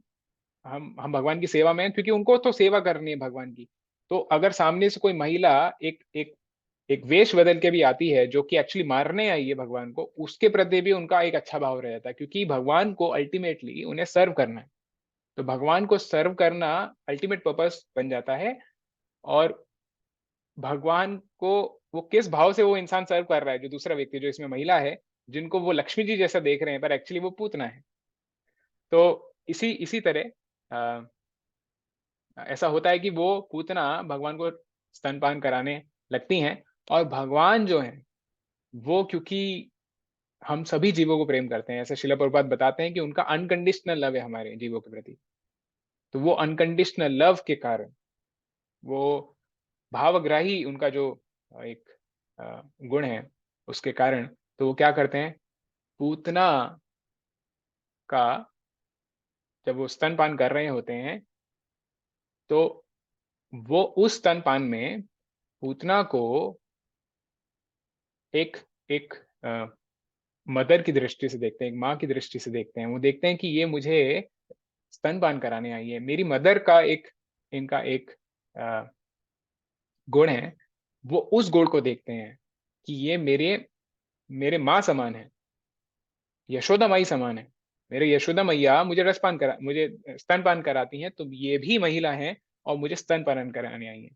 भगवान की सेवा में हैं, क्योंकि उनको तो सेवा करनी है भगवान की। तो अगर सामने से कोई महिला एक एक एक वेश बदल के भी आती है, जो कि एक्चुअली मारने आई है भगवान को, उसके प्रति भी उनका एक अच्छा भाव रह जाता है, क्योंकि भगवान को अल्टीमेटली उन्हें सर्व करना है। तो भगवान को सर्व करना अल्टीमेट पर्पस बन जाता है। और भगवान को वो किस भाव से वो इंसान सर्व कर रहा है, जो दूसरा व्यक्ति, जो इसमें महिला है, जिनको वो लक्ष्मी जी जैसा देख रहे हैं, पर एक्चुअली वो पूतना है। तो इसी इसी तरह ऐसा होता है कि वो पूतना भगवान को स्तनपान कराने लगती हैं। और भगवान जो है, वो क्योंकि हम सभी जीवों को प्रेम करते हैं, ऐसे शिला प्रभुपाद बताते हैं कि उनका अनकंडीशनल लव है हमारे जीवों के प्रति। तो वो अनकंडीशनल लव के कारण, वो भावग्राही उनका जो एक गुण है, उसके कारण, तो वो क्या करते हैं, पूतना का, जब वो स्तनपान कर रहे होते हैं, तो वो उस स्तनपान में पूतना को एक एक मदर की दृष्टि से देखते हैं, एक माँ की दृष्टि से देखते हैं। वो देखते हैं कि ये मुझे स्तनपान कराने आई है, मेरी मदर का एक, इनका एक गुण है। वो उस गुण को देखते हैं कि ये मेरे मेरे माँ समान है, यशोदा माई समान है। मेरे यशोदा मैया मुझे स्तनपान कराती हैं, तो ये भी महिला हैं और मुझे स्तनपान कराने आई हैं।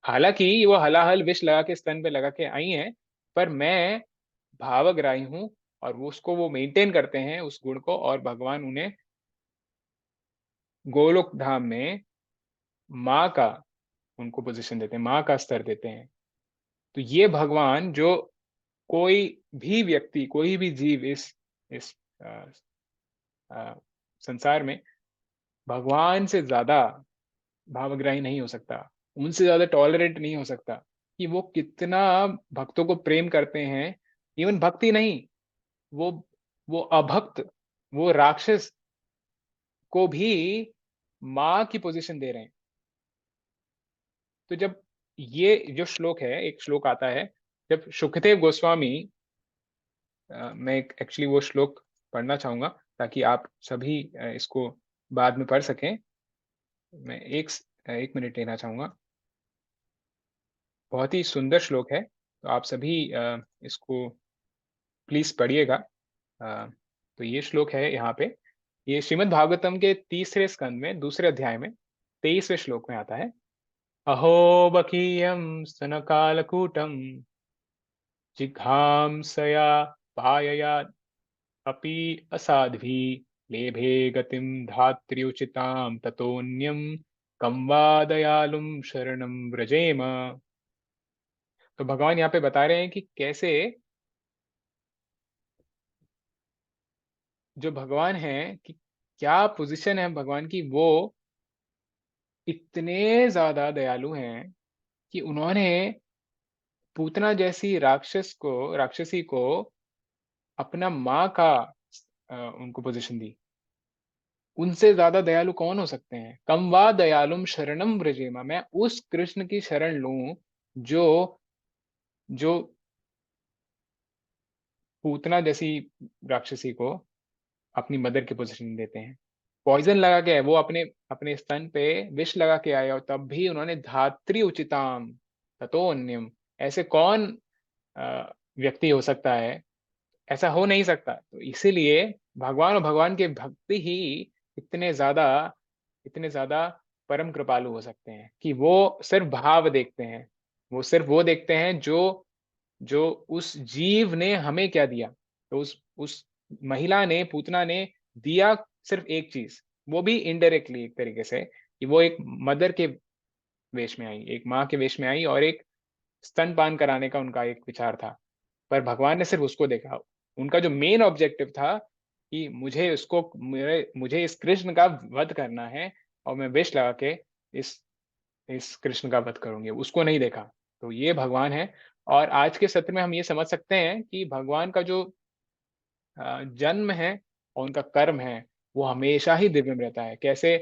हालांकि वो हलाहल विष लगा के स्तन पे लगा के आई हैं, पर मैं भावग्राही हूँ, और वो मेंटेन करते हैं उस गुण को, और भगवान उन्हें गोलोक धाम में माँ का, उनको पोजीशन देते हैं, माँ का स्तर देते हैं। तो ये भगवान, जो कोई भी व्यक्ति, कोई भी जीव इस अ, अ, संसार में भगवान से ज्यादा भावग्राही नहीं हो सकता, उनसे ज्यादा टॉलरेट नहीं हो सकता, कि वो कितना भक्तों को प्रेम करते हैं। इवन भक्ति नहीं, वो वो अभक्त, वो राक्षस को भी माँ की पोजीशन दे रहे हैं। तो जब ये जो श्लोक है, एक श्लोक आता है, जब सुखदेव गोस्वामी, मैं एक्चुअली वो श्लोक पढ़ना चाहूंगा ताकि आप सभी इसको बाद में पढ़ सकें। मैं एक मिनट लेना चाहूंगा। बहुत ही सुंदर श्लोक है, तो आप सभी इसको प्लीज पढ़िएगा। तो ये श्लोक है यहाँ पे, ये श्रीमद् भागवतम के तीसरे स्कंद में दूसरे अध्याय में 23वें श्लोक में आता है। अहो बकीयम स्तनकालकूटम जिघांसया पायया अपि असाध्वी लेभे गतिम धात्र्युचितां ततोन्यम कं वा दयालुम शरणं व्रजेम। तो भगवान यहाँ पे बता रहे हैं कि कैसे जो भगवान है, कि क्या पोजीशन है भगवान की, वो इतने ज्यादा दयालु हैं कि उन्होंने पूतना जैसी राक्षसी को अपना माँ का उनको पोजीशन दी। उनसे ज्यादा दयालु कौन हो सकते हैं? कम वा दयालुम शरणम व्रजेमा, मैं उस कृष्ण की शरण लूं जो जो पूतना जैसी राक्षसी को अपनी मदर की पोजीशन देते हैं। पॉइजन लगा के, वो अपने अपने स्तन पे विष लगा के आए, और तब भी उन्होंने धात्री उचिताम ततो अन्यम, ऐसे कौन व्यक्ति हो सकता है? ऐसा हो नहीं सकता। तो इसीलिए भगवान और भगवान के भक्ति ही इतने ज्यादा इतने ज्यादा परम कृपालु हो सकते हैं, कि वो सिर्फ भाव देखते हैं। वो सिर्फ वो देखते हैं जो जो उस जीव ने हमें क्या दिया। तो उस महिला ने, पूतना ने दिया सिर्फ एक चीज, वो भी इनडायरेक्टली एक तरीके से, कि वो एक मदर के वेश में आई, एक माँ के वेश में आई, और एक स्तनपान कराने का उनका एक विचार था। पर भगवान ने सिर्फ उसको देखा। उनका जो मेन ऑब्जेक्टिव था कि मुझे इस कृष्ण का वध करना है, और मैं विष लगा के इस इस कृष्ण का वध करूंगी, उसको नहीं देखा। तो ये भगवान है। और आज के सत्र में हम ये समझ सकते हैं कि भगवान का जो जन्म है और उनका कर्म है, वो हमेशा ही दिव्य में रहता है। कैसे?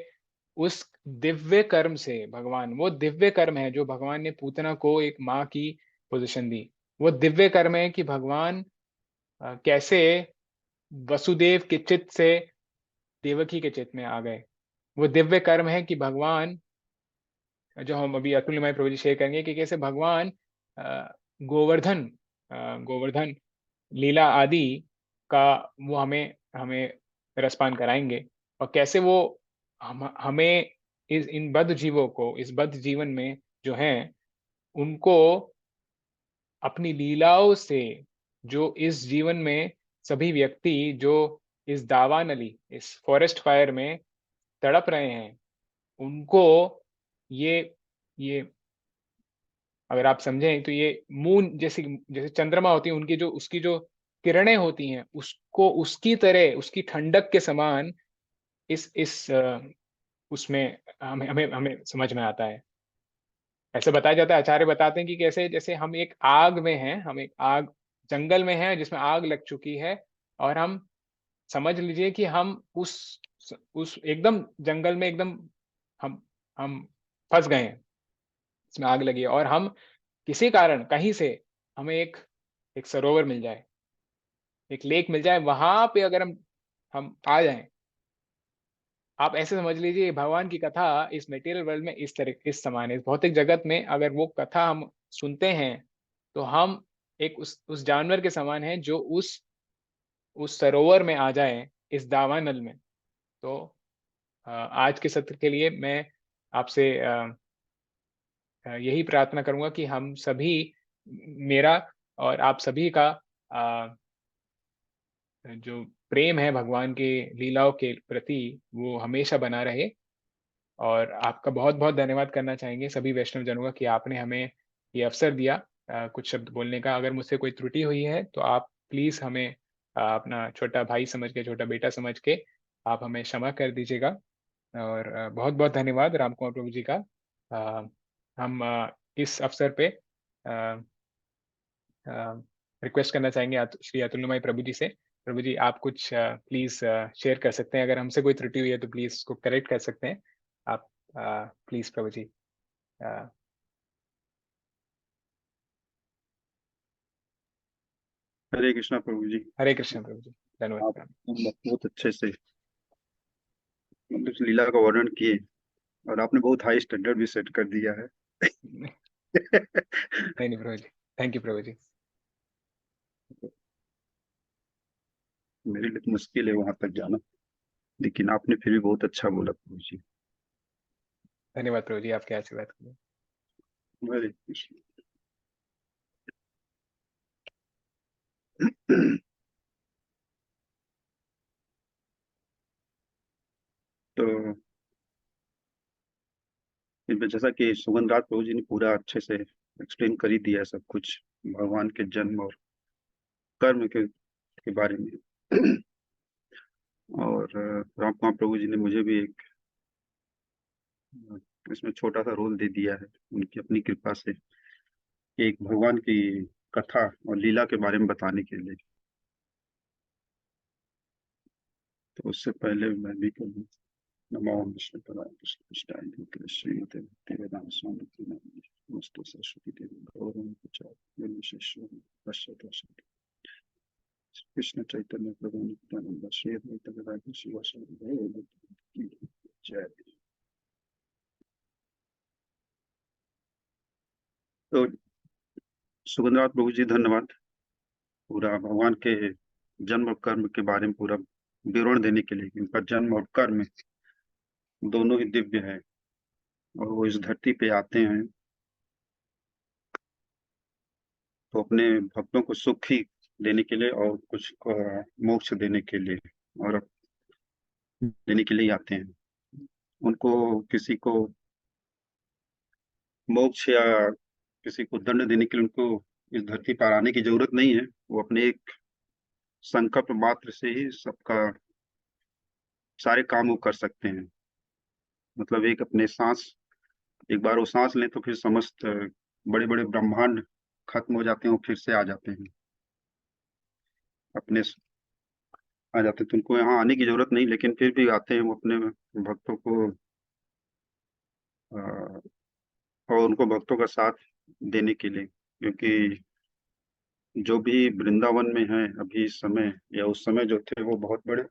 उस दिव्य कर्म से भगवान, वो दिव्य कर्म है जो भगवान ने पूतना को एक माँ की पोजीशन दी। वो दिव्य कर्म है कि भगवान कैसे वसुदेव के चित्त से देवकी के चित्त में आ गए। वो दिव्य कर्म है कि भगवान, जो हम अभी अतुल्यमय प्रभु जी शेयर करेंगे, कि कैसे भगवान अ, गोवर्धन गोवर्धन लीला आदि का वो हमें हमें रसपान कराएंगे। और कैसे वो हमें इन बद्ध जीवों को, इस बद्ध जीवन में जो हैं, उनको अपनी लीलाओं से, जो इस जीवन में सभी व्यक्ति जो इस दावानली, इस फॉरेस्ट फायर में तड़प रहे हैं, उनको ये ये अगर आप समझें तो ये मून जैसे जैसे चंद्रमा होती है, उनकी जो उसकी जो किरणें होती हैं, उसको उसकी तरह उसकी ठंडक के समान इस उसमें हमें हमें हमें समझ में आता है। ऐसे बताया जाता है, आचार्य बताते हैं कि कैसे जैसे हम एक आग में हैं, हम एक आग जंगल में हैं जिसमें आग लग चुकी है, और हम समझ लीजिए कि हम उस एकदम जंगल में एकदम हम हम फँस गए हैं, इसमें आग लगी है, और हम किसी कारण कहीं से हमें एक एक सरोवर मिल जाए, एक लेक मिल जाए, वहाँ पे अगर हम आ जाएँ, आप ऐसे समझ लीजिए भगवान की कथा इस मटेरियल वर्ल्ड में इस समान है। इस भौतिक जगत में अगर वो कथा हम सुनते हैं, तो हम एक उस जानवर के समान हैं जो उस सरोवर में आ जाए, इस दावानल में। तो आज के सत्र के लिए मैं आपसे यही प्रार्थना करूँगा कि हम सभी मेरा और आप सभी का अ, जो प्रेम है भगवान के लीलाओं के प्रति, वो हमेशा बना रहे। और आपका बहुत-बहुत धन्यवाद करना चाहेंगे सभी वैष्णव जनों का कि आपने हमें ये अवसर दिया कुछ शब्द बोलने का। अगर मुझसे कोई त्रुटि हुई है तो आप प्लीज़ हमें अपना छोटा भाई समझ के, छोटा बेटा समझ के आप हमें क्षमा कर दीजिएगा। और बहुत-बहुत धन्यवाद राम कुमार प्रभु जी का। अ, हम इस अवसर पे अ अ, रिक्वेस्ट करना चाहेंगे श्री अतुल्यमय प्रभु जी से। प्रभु जी आप कुछ प्लीज़ शेयर कर सकते हैं। अगर हमसे कोई त्रुटि हुई है तो प्लीज़ उसको करेक्ट कर सकते हैं। आप प्लीज़ प्रभु जी। अ, हरे कृष्णा प्रभु जी। हरे कृष्ण प्रभु जी। आप धन्यवाद। बहुत अच्छे से इस लीला का वर्णन किए और आपने बहुत हाई स्टैंडर्ड भी सेट कर दिया है। नहीं, नहीं प्रभु जी। थैंक यू प्रभु जी। मेरे लिए तो मुश्किल है वहां तक जाना, लेकिन आपने फिर भी बहुत अच्छा बोला प्रभु जी। धन्यवाद प्रभु जी, आपके आशीर्वाद के लिए। हरे कृष्ण। तो इसमें जैसा कि सुगंध राज प्रभु जी ने पूरा अच्छे से एक्सप्लेन कर ही दिया है सब कुछ भगवान के जन्म और कर्म के बारे में। और राम कुमार प्रभु जी ने मुझे भी एक इसमें छोटा सा रोल दे दिया है उनकी अपनी कृपा से, एक भगवान की कथा और लीला के बारे में बताने के लिए। तो उससे पहले मैं भी कहूँ, नमो विष्णु पदाय कृष्ण कृष्णाय भूतले श्रीमते भक्ति वेदांत स्वामी नमस्ते सरस्वती देवी गौरव प्रचार विशेषण पश्चात कृष्ण चैतन्य प्रभु नित्यानंद श्री अद्वैत गदाधर शिवासादि की जय। तो सुगंधराज प्रभु जी धन्यवाद, पूरा भगवान के जन्म और कर्म के बारे में पूरा विवरण देने के लिए। उनका जन्म और कर्म दोनों ही दिव्य है और वो इस धरती पे आते हैं तो अपने भक्तों को सुख ही देने के लिए और कुछ मोक्ष देने के लिए और देने के लिए आते हैं। उनको किसी को मोक्ष या किसी को दंड देने के लिए उनको इस धरती पर आने की जरूरत नहीं है। वो अपने एक संकल्प मात्र से ही सबका सारे काम वो कर सकते हैं। मतलब एक अपने सांस, एक बार वो सांस लें तो फिर समस्त बड़े बड़े ब्रह्मांड खत्म हो जाते हैं, वो फिर से आ जाते हैं, अपने आ जाते हैं। तो उनको यहाँ आने की जरूरत नहीं, लेकिन फिर भी आते हैं वो अपने भक्तों को और उनको भक्तों का साथ देने के लिए। क्योंकि जो भी वृंदावन में है अभी इस समय या उस समय जो थे, वो बहुत बड़े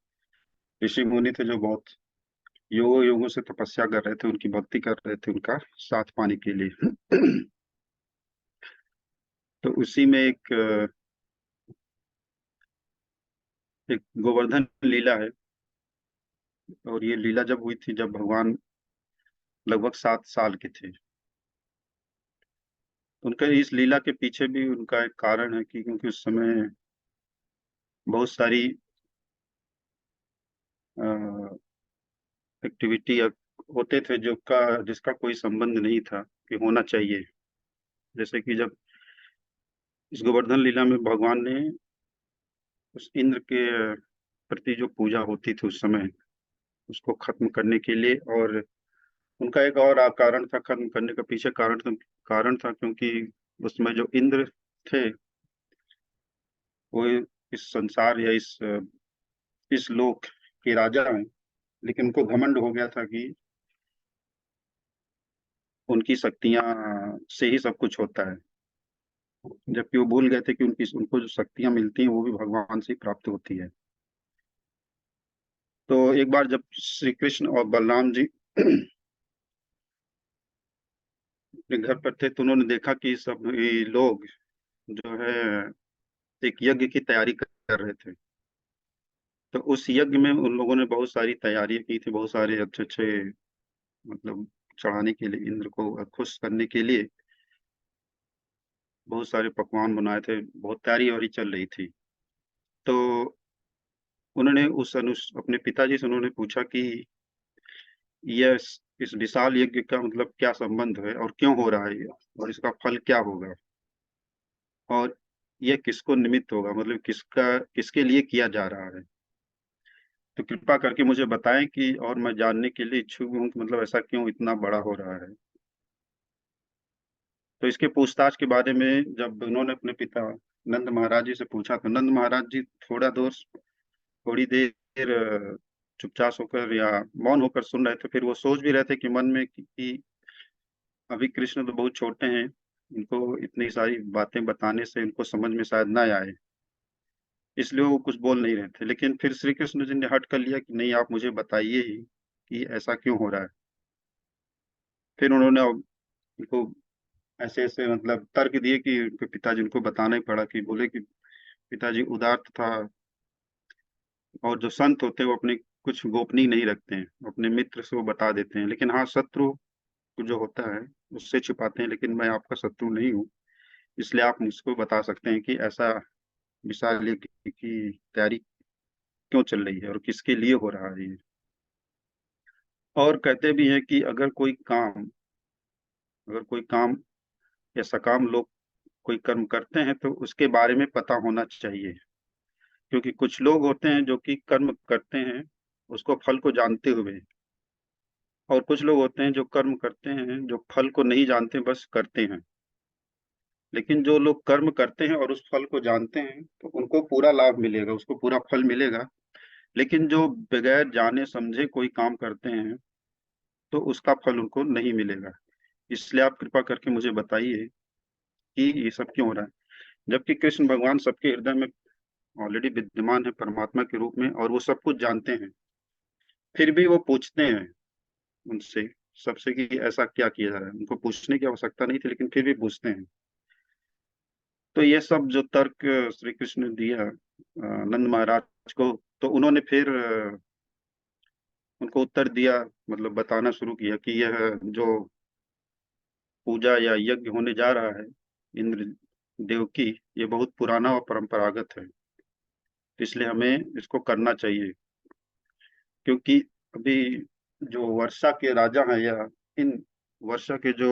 ऋषि मुनि थे जो बहुत योगों योगों से तपस्या कर रहे थे, उनकी भक्ति कर रहे थे उनका साथ पाने के लिए। तो उसी में एक गोवर्धन लीला है। और ये लीला जब हुई थी जब भगवान लगभग 7 साल के थे। उनका इस लीला के पीछे भी उनका एक कारण है कि क्योंकि उस समय बहुत सारी एक्टिविटी होते थे जो का जिसका कोई संबंध नहीं था कि होना चाहिए। जैसे कि जब इस गोवर्धन लीला में भगवान ने उस इंद्र के प्रति जो पूजा होती थी उस समय, उसको खत्म करने के लिए, और उनका एक और कारण था खत्म करने का, पीछे कारण था क्योंकि उसमें जो इंद्र थे वो इस संसार या इस लोक के राजा हैं, लेकिन उनको घमंड हो गया था कि उनकी शक्तियां से ही सब कुछ होता है, जबकि वो भूल गए थे कि उनको जो शक्तियां मिलती हैं वो भी भगवान से ही प्राप्त होती है। तो एक बार जब श्री कृष्ण और बलराम जी अपने घर पर थे तो उन्होंने देखा कि सब ये लोग जो है एक यज्ञ की तैयारी कर रहे थे। तो उस यज्ञ में उन लोगों ने बहुत सारी तैयारियां की थी, बहुत सारे अच्छे अच्छे, मतलब चढ़ाने के लिए, इंद्र को खुश करने के लिए बहुत सारे पकवान बनाए थे, बहुत तैयारी और चल रही थी। तो उन्होंने अपने पिताजी से उन्होंने पूछा कि यह इस विशाल यज्ञ का मतलब क्या संबंध है और क्यों हो रहा है ये, और इसका फल क्या होगा, और यह किसको निमित्त होगा, मतलब किसके लिए किया जा रहा है। तो कृपा करके मुझे बताएं कि, और मैं जानने के लिए इच्छुक हूँ कि मतलब ऐसा क्यों इतना बड़ा हो रहा है। तो इसके पूछताछ के बारे में जब उन्होंने अपने पिता नंद महाराज जी से पूछा तो नंद महाराज जी थोड़ी देर चुपचाप होकर या मौन होकर सुन रहे थे। फिर वो सोच भी रहे थे कि मन में कि अभी कृष्ण तो बहुत छोटे हैं, इनको इतनी सारी बातें बताने से इनको समझ में शायद ना आए, इसलिए वो कुछ बोल नहीं रहे थे। लेकिन फिर श्री कृष्ण जी ने हट कर लिया कि नहीं, आप मुझे बताइए ही कि ऐसा क्यों हो रहा है। फिर उन्होंने उनको ऐसे ऐसे मतलब तर्क दिए कि उनके पिताजी, उनको बताना ही पड़ा, कि बोले कि पिताजी उदार था, और जो संत होते हैं वो अपने कुछ गोपनीय नहीं रखते हैं, अपने मित्र से वो बता देते हैं, लेकिन हाँ शत्रु जो होता है उससे छिपाते हैं। लेकिन मैं आपका शत्रु नहीं हूँ, इसलिए आप मुझको बता सकते हैं कि ऐसा विशाल यज्ञ की तैयारी क्यों चल रही है और किसके लिए हो रहा है ये। और कहते भी हैं कि अगर कोई काम या सकाम लोग कोई कर्म करते हैं तो उसके बारे में पता होना चाहिए, क्योंकि कुछ लोग होते हैं जो कि कर्म करते हैं उसको फल को जानते हुए, और कुछ लोग होते हैं जो कर्म करते हैं जो फल को नहीं जानते, बस करते हैं। लेकिन जो लोग कर्म करते हैं और उस फल को जानते हैं तो उनको पूरा लाभ मिलेगा, उसको पूरा फल मिलेगा। लेकिन जो बगैर जाने समझे कोई काम करते हैं तो उसका फल उनको नहीं मिलेगा। इसलिए आप कृपा करके मुझे बताइए कि ये सब क्यों हो रहा है, जबकि कृष्ण भगवान सबके हृदय में ऑलरेडी विद्यमान है परमात्मा के रूप में, और वो सब कुछ जानते हैं। फिर भी वो पूछते हैं उनसे, सबसे, कि ऐसा क्या किया जा रहा है। उनको पूछने की आवश्यकता नहीं थी लेकिन फिर भी पूछते हैं। तो ये सब जो तर्क श्री कृष्ण ने दिया नंद महाराज को, तो उन्होंने फिर उनको उत्तर दिया, मतलब बताना शुरू किया कि यह जो पूजा या यज्ञ होने जा रहा है इंद्र देव की, ये बहुत पुराना और परंपरागत है, इसलिए हमें इसको करना चाहिए। क्योंकि अभी जो वर्षा के राजा हैं, या इन वर्षा के जो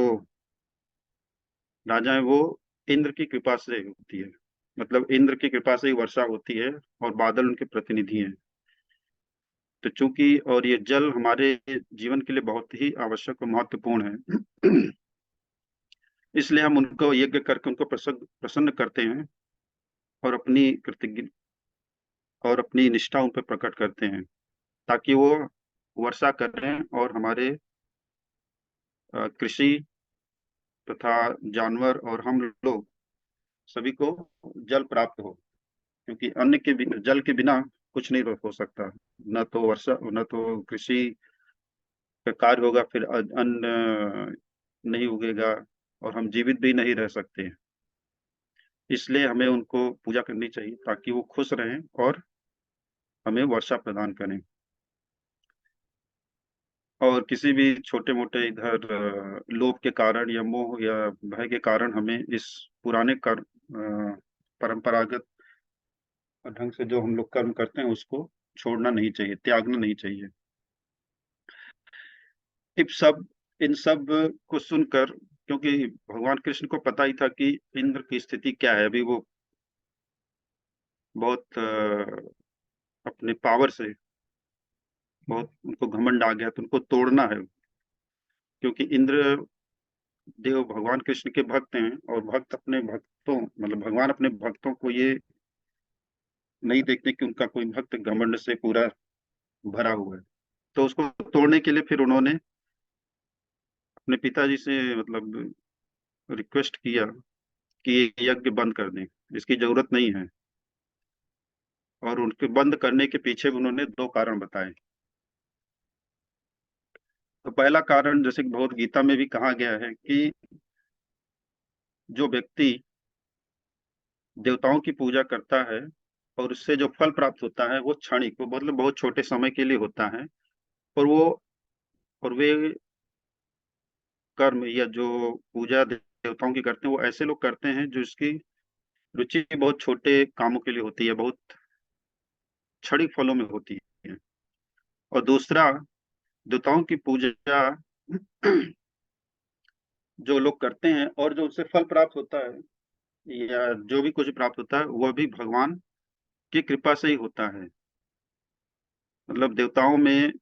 राजा हैं, वो इंद्र की कृपा से होती है, मतलब इंद्र की कृपा से ही वर्षा होती है, और बादल उनके प्रतिनिधि हैं। तो चूंकि और ये जल हमारे जीवन के लिए बहुत ही आवश्यक और महत्वपूर्ण है, इसलिए हम उनको यज्ञ करके उनको प्रसन्न प्रसन्न करते हैं, और अपनी कृतज्ञ और अपनी निष्ठा उन पर प्रकट करते हैं, ताकि वो वर्षा करें और हमारे कृषि तथा जानवर और हम लोग सभी को जल प्राप्त हो। क्योंकि अन्न के बिना, जल के बिना कुछ नहीं हो सकता, न तो वर्षा, न तो कृषि का कार्य होगा, फिर अन्न नहीं उगेगा, और हम जीवित भी नहीं रह सकते। इसलिए हमें उनको पूजा करनी चाहिए ताकि वो खुश रहें और हमें वर्षा प्रदान करें। और किसी भी छोटे मोटे इधर लोभ के कारण या मोह या भय के कारण हमें इस पुराने परंपरागत ढंग से जो हम लोग कर्म करते हैं उसको छोड़ना नहीं चाहिए, त्यागना नहीं चाहिए। इन सब को सुनकर क्योंकि भगवान कृष्ण को पता ही था कि इंद्र की स्थिति क्या है। अभी वो बहुत अपने पावर से बहुत उनको घमंड आ गया, तो उनको तोड़ना है। क्योंकि इंद्र देव भगवान कृष्ण के भक्त हैं, और भक्त अपने भक्तों मतलब भगवान अपने भक्तों को ये नहीं देखते कि उनका कोई भक्त घमंड से पूरा भरा हुआ है। तो उसको तोड़ने के लिए फिर उन्होंने अपने पिताजी से मतलब रिक्वेस्ट किया कि ये यज्ञ बंद कर दें, इसकी जरूरत नहीं है। और उनके बंद करने के पीछे भी उन्होंने दो कारण बताए। तो पहला कारण, जैसे कि भगवत गीता में भी कहा गया है कि जो व्यक्ति देवताओं की पूजा करता है और उससे जो फल प्राप्त होता है वो क्षणिक, वो मतलब बहुत छोटे समय के लिए होता है। और वो और वे कर्म या जो पूजा देवताओं की करते हैं वो ऐसे लोग करते हैं जो इसकी रुचि बहुत छोटे कामों के लिए होती है, बहुत क्षणिक फलों में होती है। और दूसरा, देवताओं की पूजा जो लोग करते हैं और जो उससे फल प्राप्त होता है या जो भी कुछ प्राप्त होता है वह भी भगवान की कृपा से ही होता है। मतलब देवताओं में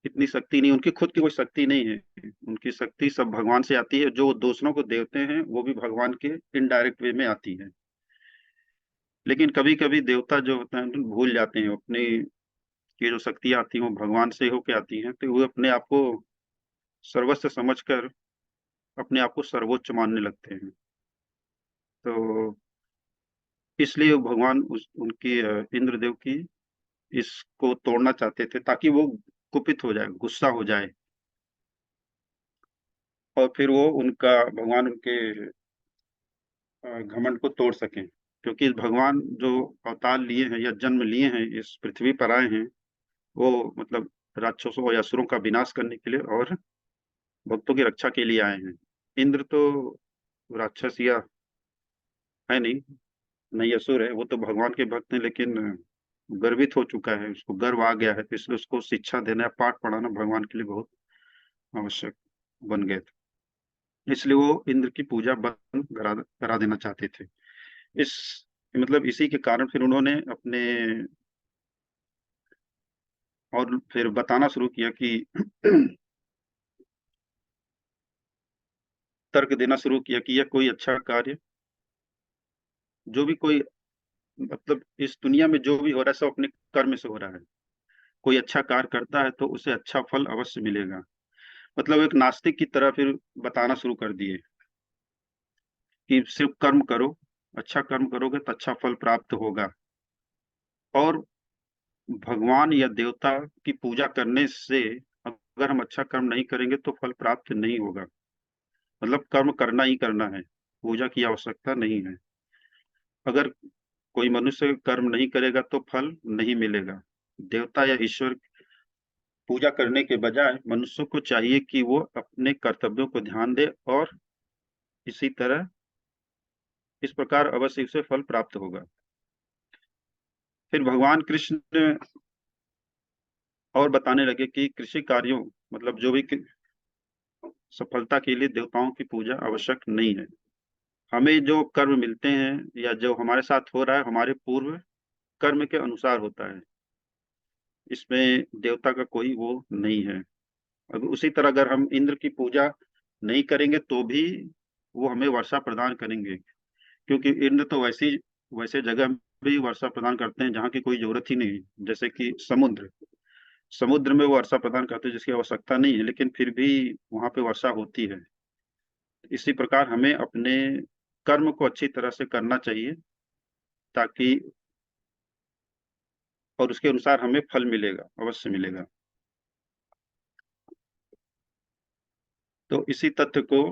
इतनी शक्ति नहीं, उनकी खुद की कोई शक्ति नहीं है। उनकी शक्ति सब भगवान से आती है। जो दूसरों को देते हैं वो भी भगवान के इनडायरेक्ट वे में आती है। लेकिन कभी कभी देवता जो होते हैं तो भूल जाते हैं अपनी की जो शक्तियाँ आती हैं वो भगवान से होके आती हैं, तो वो अपने आप को सर्वस्व समझकर अपने आप को सर्वोच्च मानने लगते हैं। तो इसलिए भगवान उनकी इंद्रदेव की इसको तोड़ना चाहते थे ताकि वो कुपित हो जाए, गुस्सा हो जाए, और फिर वो उनका भगवान उनके घमंड को तोड़ सकें। क्योंकि भगवान जो अवतार लिए हैं या जन्म लिए हैं, इस पृथ्वी पर आए हैं, वो मतलब राक्षसों और असुरों का विनाश करने के लिए और भक्तों की रक्षा के लिए आए हैं। इंद्र तो राक्षस या है नहीं, नहीं असुर है, वो तो भगवान के भक्त हैं, लेकिन गर्वित हो चुका है, उसको गर्व आ गया है, तो इसलिए उसको शिक्षा देना, पाठ पढ़ाना भगवान के लिए बहुत आवश्यक बन गए थे। इसलिए वो इंद्र की पूजा बंद करा देना चाहते थे। इस मतलब इसी के कारण फिर उन्होंने अपने और फिर बताना शुरू किया कि तर्क देना शुरू किया कि यह कोई अच्छा कार्य, जो भी कोई मतलब इस दुनिया में जो भी हो रहा है सब अपने कर्म से हो रहा है। कोई अच्छा कार्य करता है तो उसे अच्छा फल अवश्य मिलेगा। मतलब एक नास्तिक की तरह फिर बताना शुरू कर दिए कि सिर्फ कर्म करो, अच्छा कर्म करोगे तो अच्छा फल प्राप्त होगा। और भगवान या देवता की पूजा करने से अगर हम अच्छा कर्म नहीं करेंगे तो फल प्राप्त नहीं होगा। मतलब कर्म करना ही करना है, पूजा की आवश्यकता नहीं है। अगर कोई मनुष्य कर्म नहीं करेगा तो फल नहीं मिलेगा। देवता या ईश्वर पूजा करने के बजाय मनुष्य को चाहिए कि वो अपने कर्तव्यों को ध्यान दे, और इसी तरह इस प्रकार अवश्य उसे फल प्राप्त होगा। फिर भगवान कृष्ण और बताने लगे कि कृषि कार्यों मतलब जो भी सफलता के लिए देवताओं की पूजा आवश्यक नहीं है। हमें जो कर्म मिलते हैं या जो हमारे साथ हो रहा है हमारे पूर्व कर्म के अनुसार होता है, इसमें देवता का कोई वो नहीं है। अब उसी तरह अगर हम इंद्र की पूजा नहीं करेंगे तो भी वो हमें वर्षा प्रदान करेंगे। क्योंकि इंद्र तो वैसे जगह भी वर्षा प्रदान करते हैं जहाँ की कोई जरूरत ही नहीं, जैसे कि समुद्र। समुद्र में वो वर्षा प्रदान करते हैं जिसकी आवश्यकता नहीं है, लेकिन फिर भी वहां पे वर्षा होती है। इसी प्रकार हमें अपने कर्म को अच्छी तरह से करना चाहिए, ताकि और उसके अनुसार हमें फल मिलेगा, अवश्य मिलेगा। तो इसी तथ्य को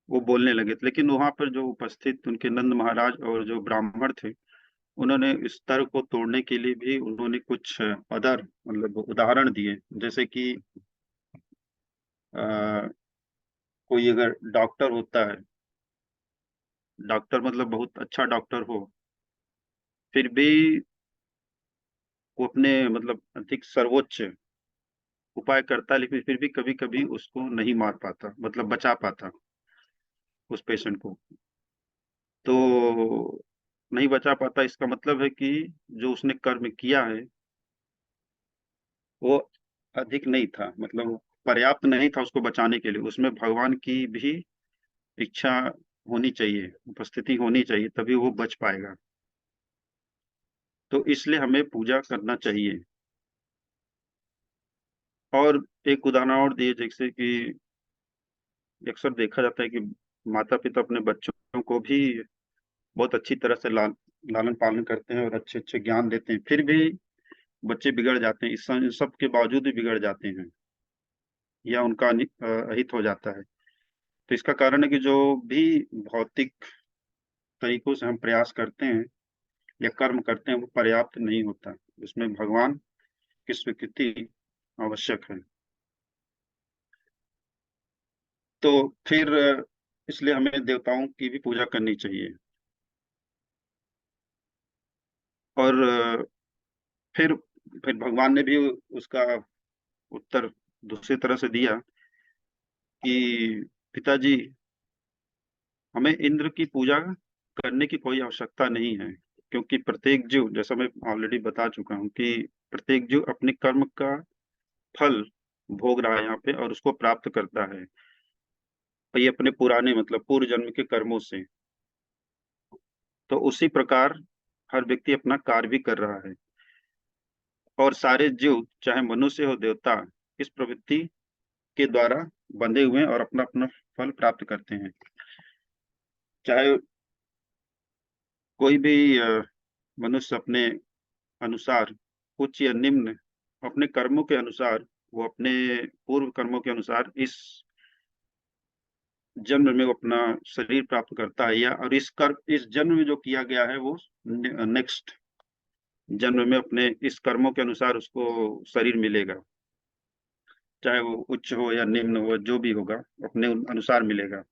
वो बोलने लगे, लेकिन वहां पर जो उपस्थित उनके नंद महाराज और जो ब्राह्मण थे, उन्होंने इस तर्क को तोड़ने के लिए भी उन्होंने कुछ अदर मतलब उदाहरण दिए। जैसे कि अ, कोई अगर डॉक्टर होता है, डॉक्टर मतलब बहुत अच्छा डॉक्टर हो, फिर भी वो अपने मतलब अधिक सर्वोच्च उपाय करता है, लेकिन फिर भी कभी कभी उसको नहीं मार पाता, मतलब बचा पाता उस पेशेंट को। तो नहीं बचा पाता, इसका मतलब है कि जो उसने कर्म किया है वो अधिक नहीं था, मतलब वो पर्याप्त नहीं था उसको बचाने के लिए। उसमें भगवान की भी इच्छा होनी चाहिए, उपस्थिति होनी चाहिए, तभी वो बच पाएगा। तो इसलिए हमें पूजा करना चाहिए। और एक उदाहरण और दिए, जैसे कि अक्सर देखा जाता है कि माता पिता अपने बच्चों को भी बहुत अच्छी तरह से लालन पालन करते हैं और अच्छे अच्छे ज्ञान देते हैं, फिर भी बच्चे बिगड़ जाते हैं। इन सब के बावजूद भी बिगड़ जाते हैं या उनका अहित हो जाता है। तो इसका कारण है कि जो भी भौतिक तरीकों से हम प्रयास करते हैं या कर्म करते हैं वो पर्याप्त नहीं होता, इसमें भगवान की स्वीकृति आवश्यक है। तो फिर इसलिए हमें देवताओं की भी पूजा करनी चाहिए। और फिर फिर भगवान ने भी उसका उत्तर दूसरी तरह से दिया कि पिताजी, हमें इंद्र की पूजा करने की कोई आवश्यकता नहीं है, क्योंकि प्रत्येक जीव, जैसा मैं ऑलरेडी बता चुका हूँ कि प्रत्येक जीव अपने कर्म का फल भोग रहा है यहाँ पे और उसको प्राप्त करता है। और ये अपने पुराने, मतलब पूर्व जन्म के कर्मों से। तो उसी प्रकार हर व्यक्ति अपना कार्य भी कर रहा है, और सारे जीव चाहे मनुष्य हो देवता इस प्रवृत्ति के द्वारा बंधे हुए हैं और अपना अपना फल प्राप्त करते हैं। चाहे कोई भी मनुष्य अपने अनुसार, उच्च या निम्न, अपने कर्मों के अनुसार, वो अपने पूर्व कर्मों के अनुसार इस जन्म में वो अपना शरीर प्राप्त करता है, या और इस जन्म में जो किया गया है वो नेक्स्ट जन्म में अपने इस कर्मों के अनुसार उसको शरीर मिलेगा। चाहे वो उच्च हो या निम्न हो, जो भी होगा अपने अनुसार मिलेगा।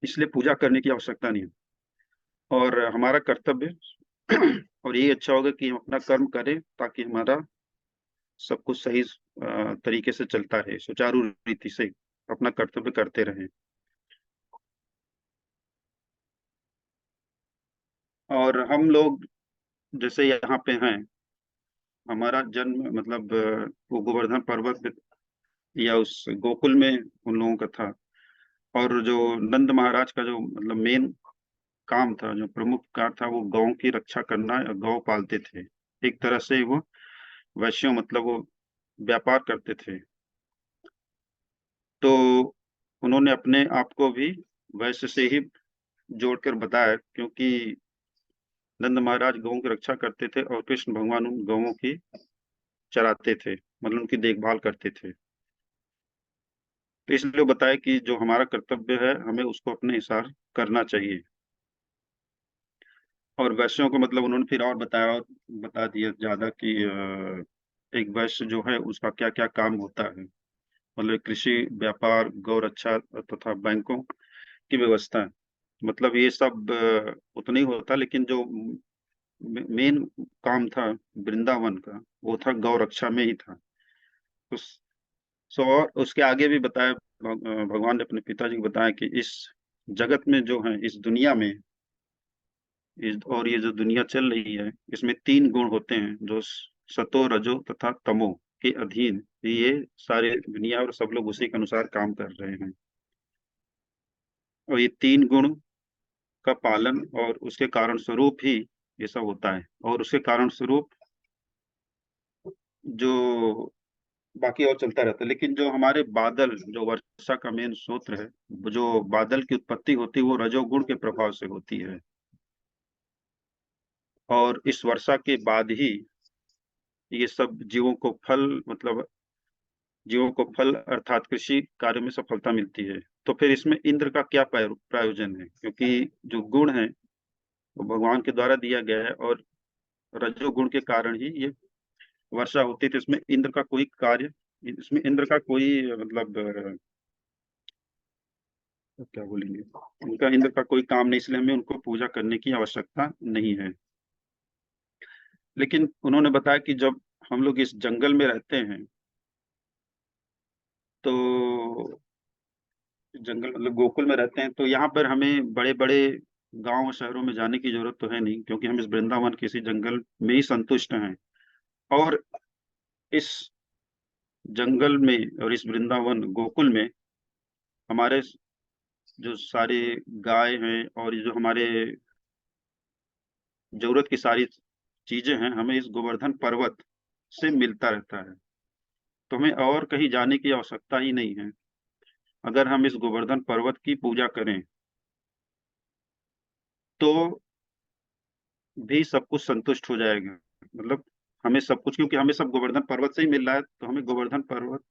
इसलिए पूजा करने की आवश्यकता नहीं है। और हमारा कर्तव्य और ये अच्छा होगा कि हम अपना कर्म करें ताकि हमारा सब कुछ सही तरीके से चलता रहे, सुचारू रीति से अपना कर्तव्य करते रहें। और हम लोग जैसे यहाँ पे हैं, हमारा जन्म मतलब वो गोवर्धन पर्वत पे या उस गोकुल में उन लोगों का था। और जो नंद महाराज का जो मतलब मेन काम था, जो प्रमुख कार्य था, वो गौ की रक्षा करना, गौ पालते थे। एक तरह से वो वैश्यों, मतलब वो व्यापार करते थे। तो उन्होंने अपने आप को भी वैश्य से ही जोड़कर बताया, क्योंकि नंद महाराज गौओं की रक्षा करते थे और कृष्ण भगवान उन गौओं की चराते थे, मतलब उनकी देखभाल करते थे। तो इसलिए बताया कि जो हमारा कर्तव्य है हमें उसको अपने हिसाब करना चाहिए। और वैश्यों को मतलब उन्होंने फिर और बताया, और बता दिया ज्यादा कि एक वैश्य जो है उसका क्या क्या काम होता है, मतलब कृषि, व्यापार, गौ रक्षा तथा बैंकों की व्यवस्था। मतलब ये सब उतना ही होता, लेकिन जो मेन काम था वृंदावन का वो था गौ रक्षा में ही था। उस सो और उसके आगे भी बताया, भगवान ने अपने पिताजी को बताया कि इस जगत में जो है, इस दुनिया में, और ये जो दुनिया चल रही है, इसमें तीन गुण होते हैं जो सतो, रजो तथा तमो के अधीन ये सारे दुनिया और सब लोग उसी के अनुसार काम कर रहे हैं। और ये तीन गुण का पालन और उसके कारण स्वरूप ही ये सब होता है। और उसके कारण स्वरूप जो बाकी और चलता रहता है। लेकिन जो हमारे बादल, जो वर्षा का मेन सूत्र है, जो बादल की उत्पत्ति होती है वो रजोगुण के प्रभाव से होती है। और इस वर्षा के बाद ही ये सब जीवों को फल, मतलब जीवों को फल अर्थात कृषि कार्य में सफलता मिलती है। तो फिर इसमें इंद्र का क्या प्रयोजन है, क्योंकि जो गुण है वो भगवान के द्वारा दिया गया है, और रजोगुण के कारण ही ये वर्षा होती है। तो इसमें इंद्र का कोई कार्य, इसमें इंद्र का कोई मतलब क्या बोलेंगे, उनका इंद्र का कोई काम नहीं, इसलिए हमें उनको पूजा करने की आवश्यकता नहीं है। लेकिन उन्होंने बताया कि जब हम लोग इस जंगल में रहते हैं, तो जंगल मतलब गोकुल में रहते हैं, तो यहाँ पर हमें बड़े बड़े गांव और शहरों में जाने की जरूरत तो है नहीं, क्योंकि हम इस वृंदावन किसी जंगल में ही संतुष्ट हैं। और इस जंगल में और इस वृंदावन गोकुल में हमारे जो सारे गाय हैं और ये जो हमारे जरूरत की सारी चीजें हैं, हमें इस गोवर्धन पर्वत से मिलता रहता है। तो हमें और कहीं जाने की आवश्यकता ही नहीं है। अगर हम इस गोवर्धन पर्वत की पूजा करें तो भी सब कुछ संतुष्ट हो जाएगा। मतलब हमें सब कुछ, क्योंकि हमें सब गोवर्धन पर्वत से ही मिल रहा है, तो हमें गोवर्धन पर्वत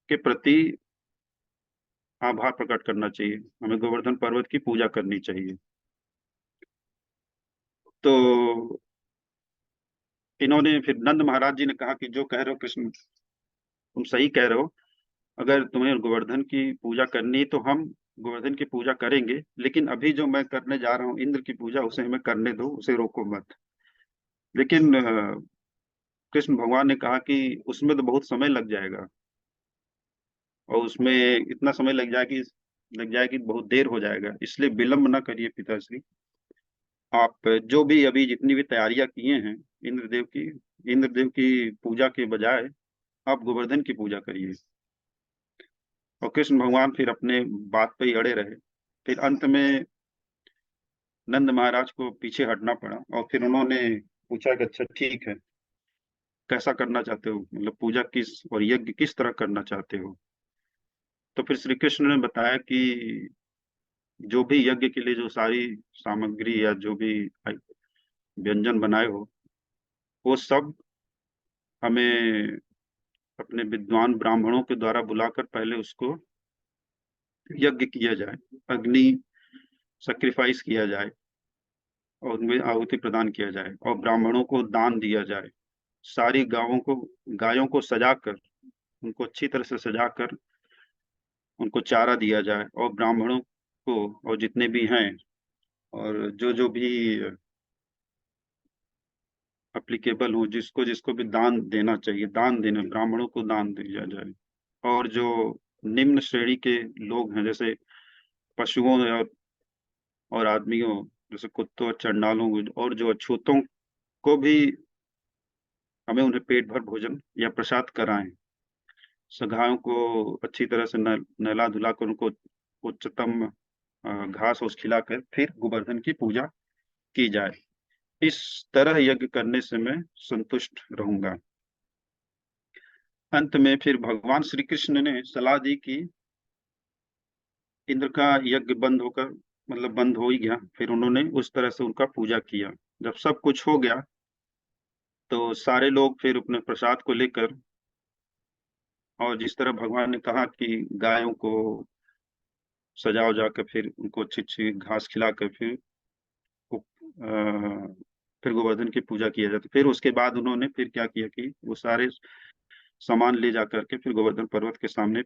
के प्रति आभार प्रकट करना चाहिए, हमें गोवर्धन पर्वत की पूजा करनी चाहिए। तो इन्होंने फिर नंद महाराज जी ने कहा कि जो कह रहे हो कृष्ण, तुम सही कह रहे हो। अगर तुम्हें गोवर्धन की पूजा करनी है तो हम गोवर्धन की पूजा करेंगे, लेकिन अभी जो मैं करने जा रहा हूँ इंद्र की पूजा, उसे हमें करने दो, उसे रोको मत। लेकिन कृष्ण भगवान ने कहा कि उसमें तो बहुत समय लग जाएगा, और उसमें इतना समय लग जाएगी बहुत देर हो जाएगा, इसलिए विलंब ना करिए पिताश्री। आप जो भी अभी जितनी भी तैयारियां किए हैं इंद्रदेव की इंद्रदेव की पूजा के बजाय आप गोवर्धन की पूजा करिए। और कृष्ण भगवान फिर अपने बात पे ही अड़े रहे। फिर अंत में नंद महाराज को पीछे हटना पड़ा, और फिर उन्होंने पूछा कि अच्छा ठीक है, कैसा करना चाहते हो, मतलब पूजा किस और यज्ञ किस तरह करना चाहते हो। तो फिर श्री कृष्ण ने बताया कि जो भी यज्ञ के लिए जो सारी सामग्री या जो भी व्यंजन बनाए हो, वो सब हमें अपने विद्वान ब्राह्मणों के द्वारा बुलाकर पहले उसको यज्ञ किया जाए, अग्नि सेक्रीफाइस किया जाए, और उनमें आहुति प्रदान किया जाए, और ब्राह्मणों को दान दिया जाए। सारी गायों को सजाकर, उनको अच्छी तरह से सजाकर उनको चारा दिया जाए, और ब्राह्मणों को और जितने भी हैं और जो जो भी अप्लीकेबल हो, जिसको जिसको भी दान देना चाहिए दान देने, ब्राह्मणों को दान दिया जाए। और जो निम्न श्रेणी के लोग हैं, जैसे पशुओं और आदमियों, जैसे कुत्तों और चंडालों और जो अछूतों को भी हमें उन्हें पेट भर भोजन या प्रसाद कराएं। सगाओं को अच्छी तरह से नहला धुला कर उनको उच्चतम घास फूस खिलाकर फिर गोवर्धन की पूजा की जाए। इस तरह यज्ञ करने से मैं संतुष्ट रहूंगा। अंत में फिर भगवान श्री कृष्ण ने सलाह दी कि इंद्र का यज्ञ बंद होकर, मतलब बंद हो ही गया। फिर उन्होंने उस तरह से उनका पूजा किया। जब सब कुछ हो गया तो सारे लोग फिर अपने प्रसाद को लेकर, और जिस तरह भगवान ने कहा कि गायों को सजाओ जाकर फिर उनको अच्छी अच्छी घास खिलाकर फिर गोवर्धन की पूजा किया जाता। फिर उसके बाद उन्होंने फिर क्या किया कि वो सारे सामान ले जा करके फिर गोवर्धन पर्वत के सामने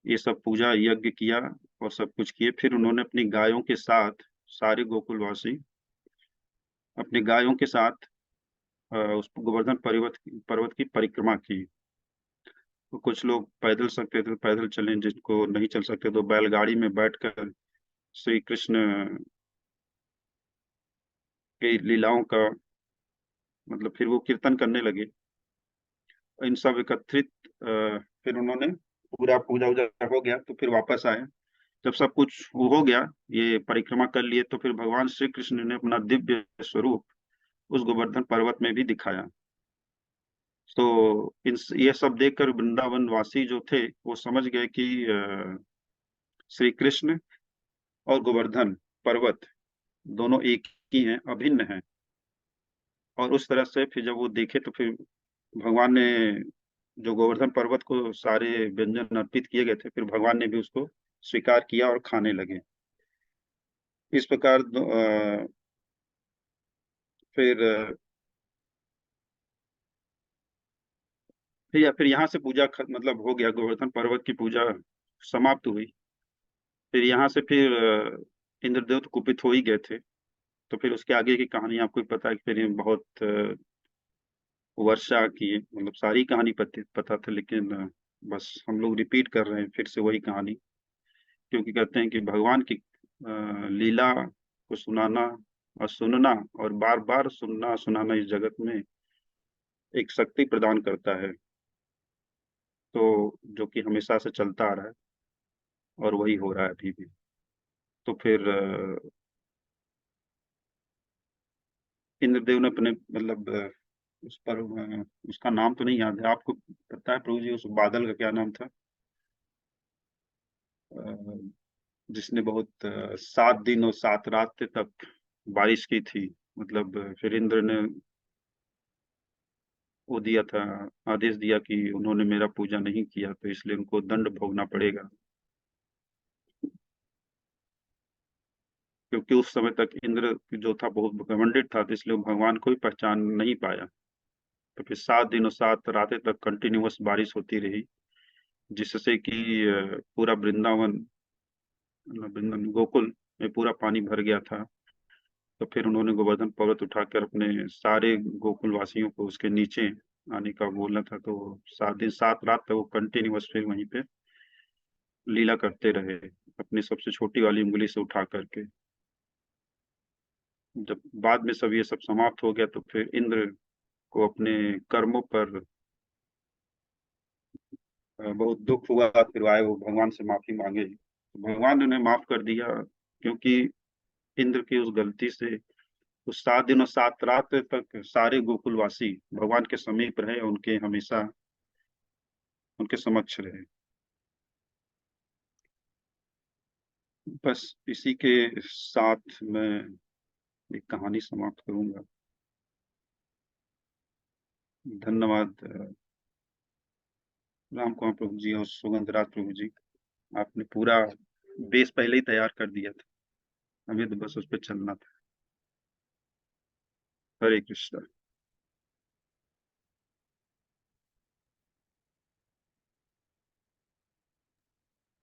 ये सब पूजा यज्ञ किया और सब कुछ किए। फिर उन्होंने अपनी गायों के साथ, सारे गोकुलवासी अपनी गायों के साथ उस गोवर्धन पर्वत की परिक्रमा की। तो कुछ लोग पैदल सकते थे पैदल चले, जिनको नहीं चल सकते तो बैलगाड़ी में बैठकर श्री कृष्ण की लीलाओं का, मतलब फिर वो कीर्तन करने लगे। इन सब एकत्रित फिर उन्होंने पूरा पूजा वूजा हो गया तो फिर वापस आए। जब सब कुछ वो हो गया, ये परिक्रमा कर लिए, तो फिर भगवान श्री कृष्ण ने अपना दिव्य स्वरूप उस गोवर्धन पर्वत में भी दिखाया। तो ये सब देखकर वृंदावन वासी जो थे वो समझ गए कि श्री कृष्ण और गोवर्धन पर्वत दोनों एक ही हैं, अभिन्न हैं। और उस तरह से फिर जब वो देखे तो फिर भगवान ने, जो गोवर्धन पर्वत को सारे व्यंजन अर्पित किए गए थे, फिर भगवान ने भी उसको स्वीकार किया और खाने लगे। इस प्रकार फिर फिर यहाँ से मतलब हो गया, गोवर्धन पर्वत की पूजा समाप्त हुई। फिर यहाँ से फिर इंद्रदेव तो कुपित हो ही गए थे। तो फिर उसके आगे की कहानी आपको भी पता है कि फिर ये बहुत वर्षा की, मतलब सारी कहानी पता था, लेकिन बस हम लोग रिपीट कर रहे हैं फिर से वही कहानी, क्योंकि कहते हैं कि भगवान की लीला को सुनाना और सुनना और बार बार सुनना सुनाना इस जगत में एक शक्ति प्रदान करता है, तो जो कि हमेशा से चलता आ रहा है और वही हो रहा है अभी भी। तो फिर इंद्रदेव ने अपने मतलब उस पर उसका नाम तो नहीं याद है, आपको पता है प्रभु जी उस बादल का क्या नाम था? अ, जिसने बहुत 7 दिन और 7 रात तक बारिश की थी, मतलब फिर इंद्र ने वो दिया था, आदेश दिया कि उन्होंने मेरा पूजा नहीं किया तो इसलिए उनको दंड भोगना पड़ेगा, क्योंकि उस समय तक इंद्र जो था बहुत घमंडित था, तो इसलिए वो भगवान को भी पहचान नहीं पाया। तो फिर 7 दिन और 7 रातें तक कंटिन्यूअस बारिश होती रही, जिससे कि पूरा वृंदावन गोकुल में पूरा पानी भर गया था। तो फिर उन्होंने गोवर्धन पर्वत उठाकर अपने सारे गोकुल वासियों को उसके नीचे आने का बोला था, तो 7 दिन 7 रात तक वो कंटिन्यूअस फिर वहीं पे लीला करते रहे, अपनी सबसे छोटी वाली उंगली से उठा करके। जब बाद में सब ये सब समाप्त हो गया, तो फिर इंद्र को अपने कर्मों पर बहुत दुख हुआ, फिर आए वो भगवान से माफी मांगे, तो भगवान ने उन्हें माफ कर दिया, क्योंकि इंद्र की उस गलती से उस 7 दिन और 7 रात तक सारे गोकुलवासी भगवान के समीप रहे, उनके हमेशा उनके समक्ष रहे। बस इसी के साथ मैं एक कहानी समाप्त करूंगा। धन्यवाद राम कुमार प्रभु जी और सुगंधराज प्रभु जी, आपने पूरा बेस पहले ही तैयार कर दिया था, हमें तो बस उस पर चलना था। हरे कृष्णा।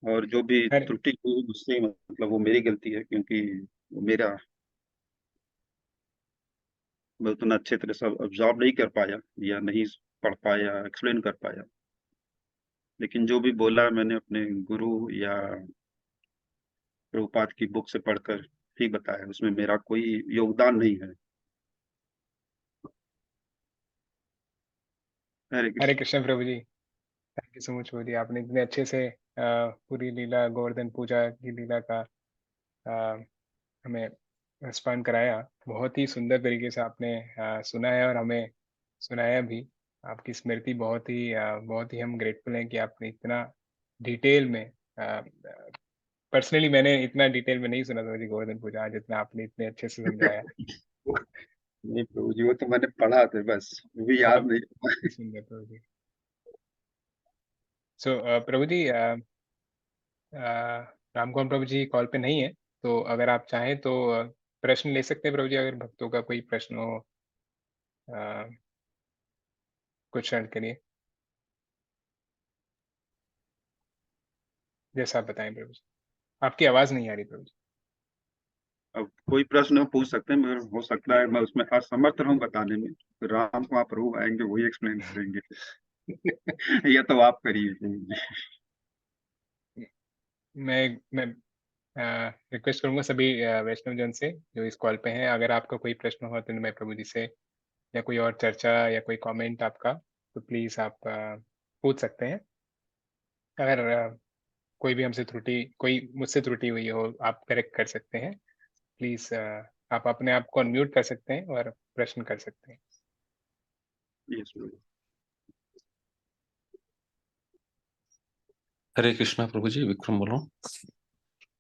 और जो भी अरे त्रुटि हुई मुझसे, मतलब वो मेरी गलती है, क्योंकि वो मेरा मैं उतना अच्छे तरह से ऑब्जॉर्व नहीं कर पाया या नहीं पढ़ पाया, एक्सप्लेन कर पाया। लेकिन जो भी बोला मैंने अपने गुरु या प्रभुपाद की बुक से पढ़कर ही बताया, उसमें मेरा कोई योगदान नहीं है। हरे हरे कृष्ण। कृष्ण प्रभु जी, थैंक यू सो मच प्रभु जी, आपने इतने अच्छे से पूरी लीला, गोवर्धन पूजा की लीला का अ, हमें स्मरण कराया। बहुत ही सुंदर तरीके से आपने सुनाया और हमें सुनाया भी। आपकी स्मृति बहुत ही हम ग्रेटफुल हैं कि आपने इतना डिटेल में पर्सनली मैंने इतना डिटेल में नहीं सुना था जी गोवर्धन पूजा, आज जितना आपने इतने अच्छे से समझाया। नहीं प्रभु जी, वो तो मैंने पढ़ा था बस, वो भी याद नहीं। बहुत ही सुंदर प्रभु जी। सो प्रभु जी, रामगोपाल प्रभु जी कॉल पे नहीं है, तो अगर आप चाहें तो प्रश्न ले सकते हैं प्रभु जी, अगर भक्तों का कोई प्रश्न हो कुछ क्षण के लिए, जैसा आप बताएं प्रभु जी। आपकी आवाज नहीं आ रही प्रभु जी। अब कोई प्रश्न हो पूछ सकते हैं, मगर हो सकता है मैं उसमें असमर्थ रहूं बताने में, तो राम कुमार प्रभु आएंगे वही एक्सप्लेन करेंगे। या तो आप करिए प्रभु जी। मैं रिक्वेस्ट करूंगा सभी वैष्णव जन से जो इस कॉल पे हैं, अगर आपका कोई प्रश्न हो तो मैं प्रभु जी से या कोई और चर्चा या कोई कमेंट आपका, तो प्लीज आप पूछ सकते हैं। अगर कोई भी हमसे त्रुटि, कोई मुझसे त्रुटि हुई हो, आप करेक्ट कर सकते हैं प्लीज। आप अपने आप को अनम्यूट कर सकते हैं और प्रश्न कर सकते हैं। यस प्रभु। हरे कृष्णा प्रभु जी, विक्रम बोल रहा हूँ।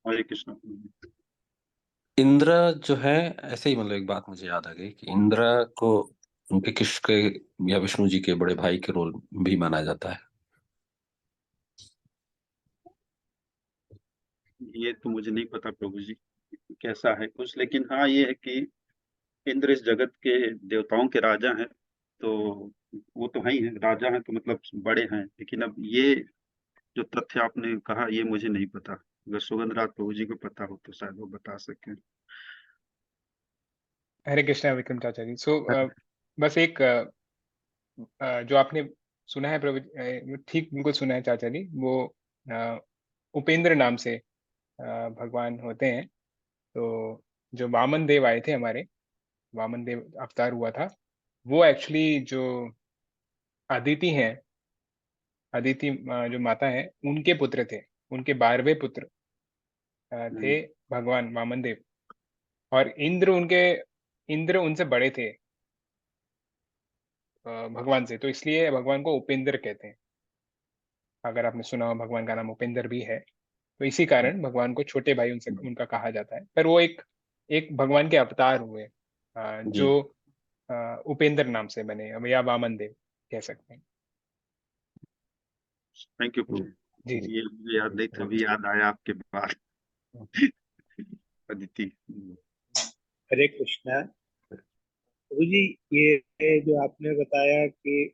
हरे कृष्ण प्रभु जी। इंद्र जो है, ऐसे ही मतलब एक बात मुझे याद आ गई कि इंद्र को उनके कृष्ण के या विष्णु जी के बड़े भाई के रोल भी माना जाता है। ये तो मुझे नहीं पता प्रभु जी कैसा है कुछ, लेकिन हाँ ये है कि इंद्र इस जगत के देवताओं के राजा हैं, तो वो तो है ही है, राजा हैं तो मतलब बड़े हैं, लेकिन अब ये जो तथ्य आपने कहा ये मुझे नहीं पता, अगर सुगंधराज प्रभु जी को पता हो तो शायद वो बता सके। हरे कृष्णा विक्रम चाचा जी। सो बस एक जो आपने सुना है प्रभु ठीक बिल्कुल सुना है चाचा जी। वो उपेंद्र नाम से भगवान होते हैं। तो जो वामन देव आए थे हमारे, वामन देव अवतार हुआ था, वो एक्चुअली जो अदिति हैं, अदिति जो माता है, उनके पुत्र थे। उनके 12वें पुत्र थे भगवान वामन देव। और इंद्र उनसे बड़े थे भगवान से, तो इसलिए भगवान को उपेंद्र कहते हैं। अगर आपने सुना हो, भगवान का नाम उपेंद्र भी है, तो इसी कारण भगवान को छोटे भाई उनसे उनका कहा जाता है। पर वो एक एक भगवान के अवतार हुए जी। जो उपेंद्र नाम से बने, या वामन देव कह सकते हैं। थैंक यू प्रभु। जी जी ये मुझे याद नहीं था, अभी याद आया आपके बात। अदिति। हरे कृष्णा। प्रभु जी, ये जो आपने बताया कि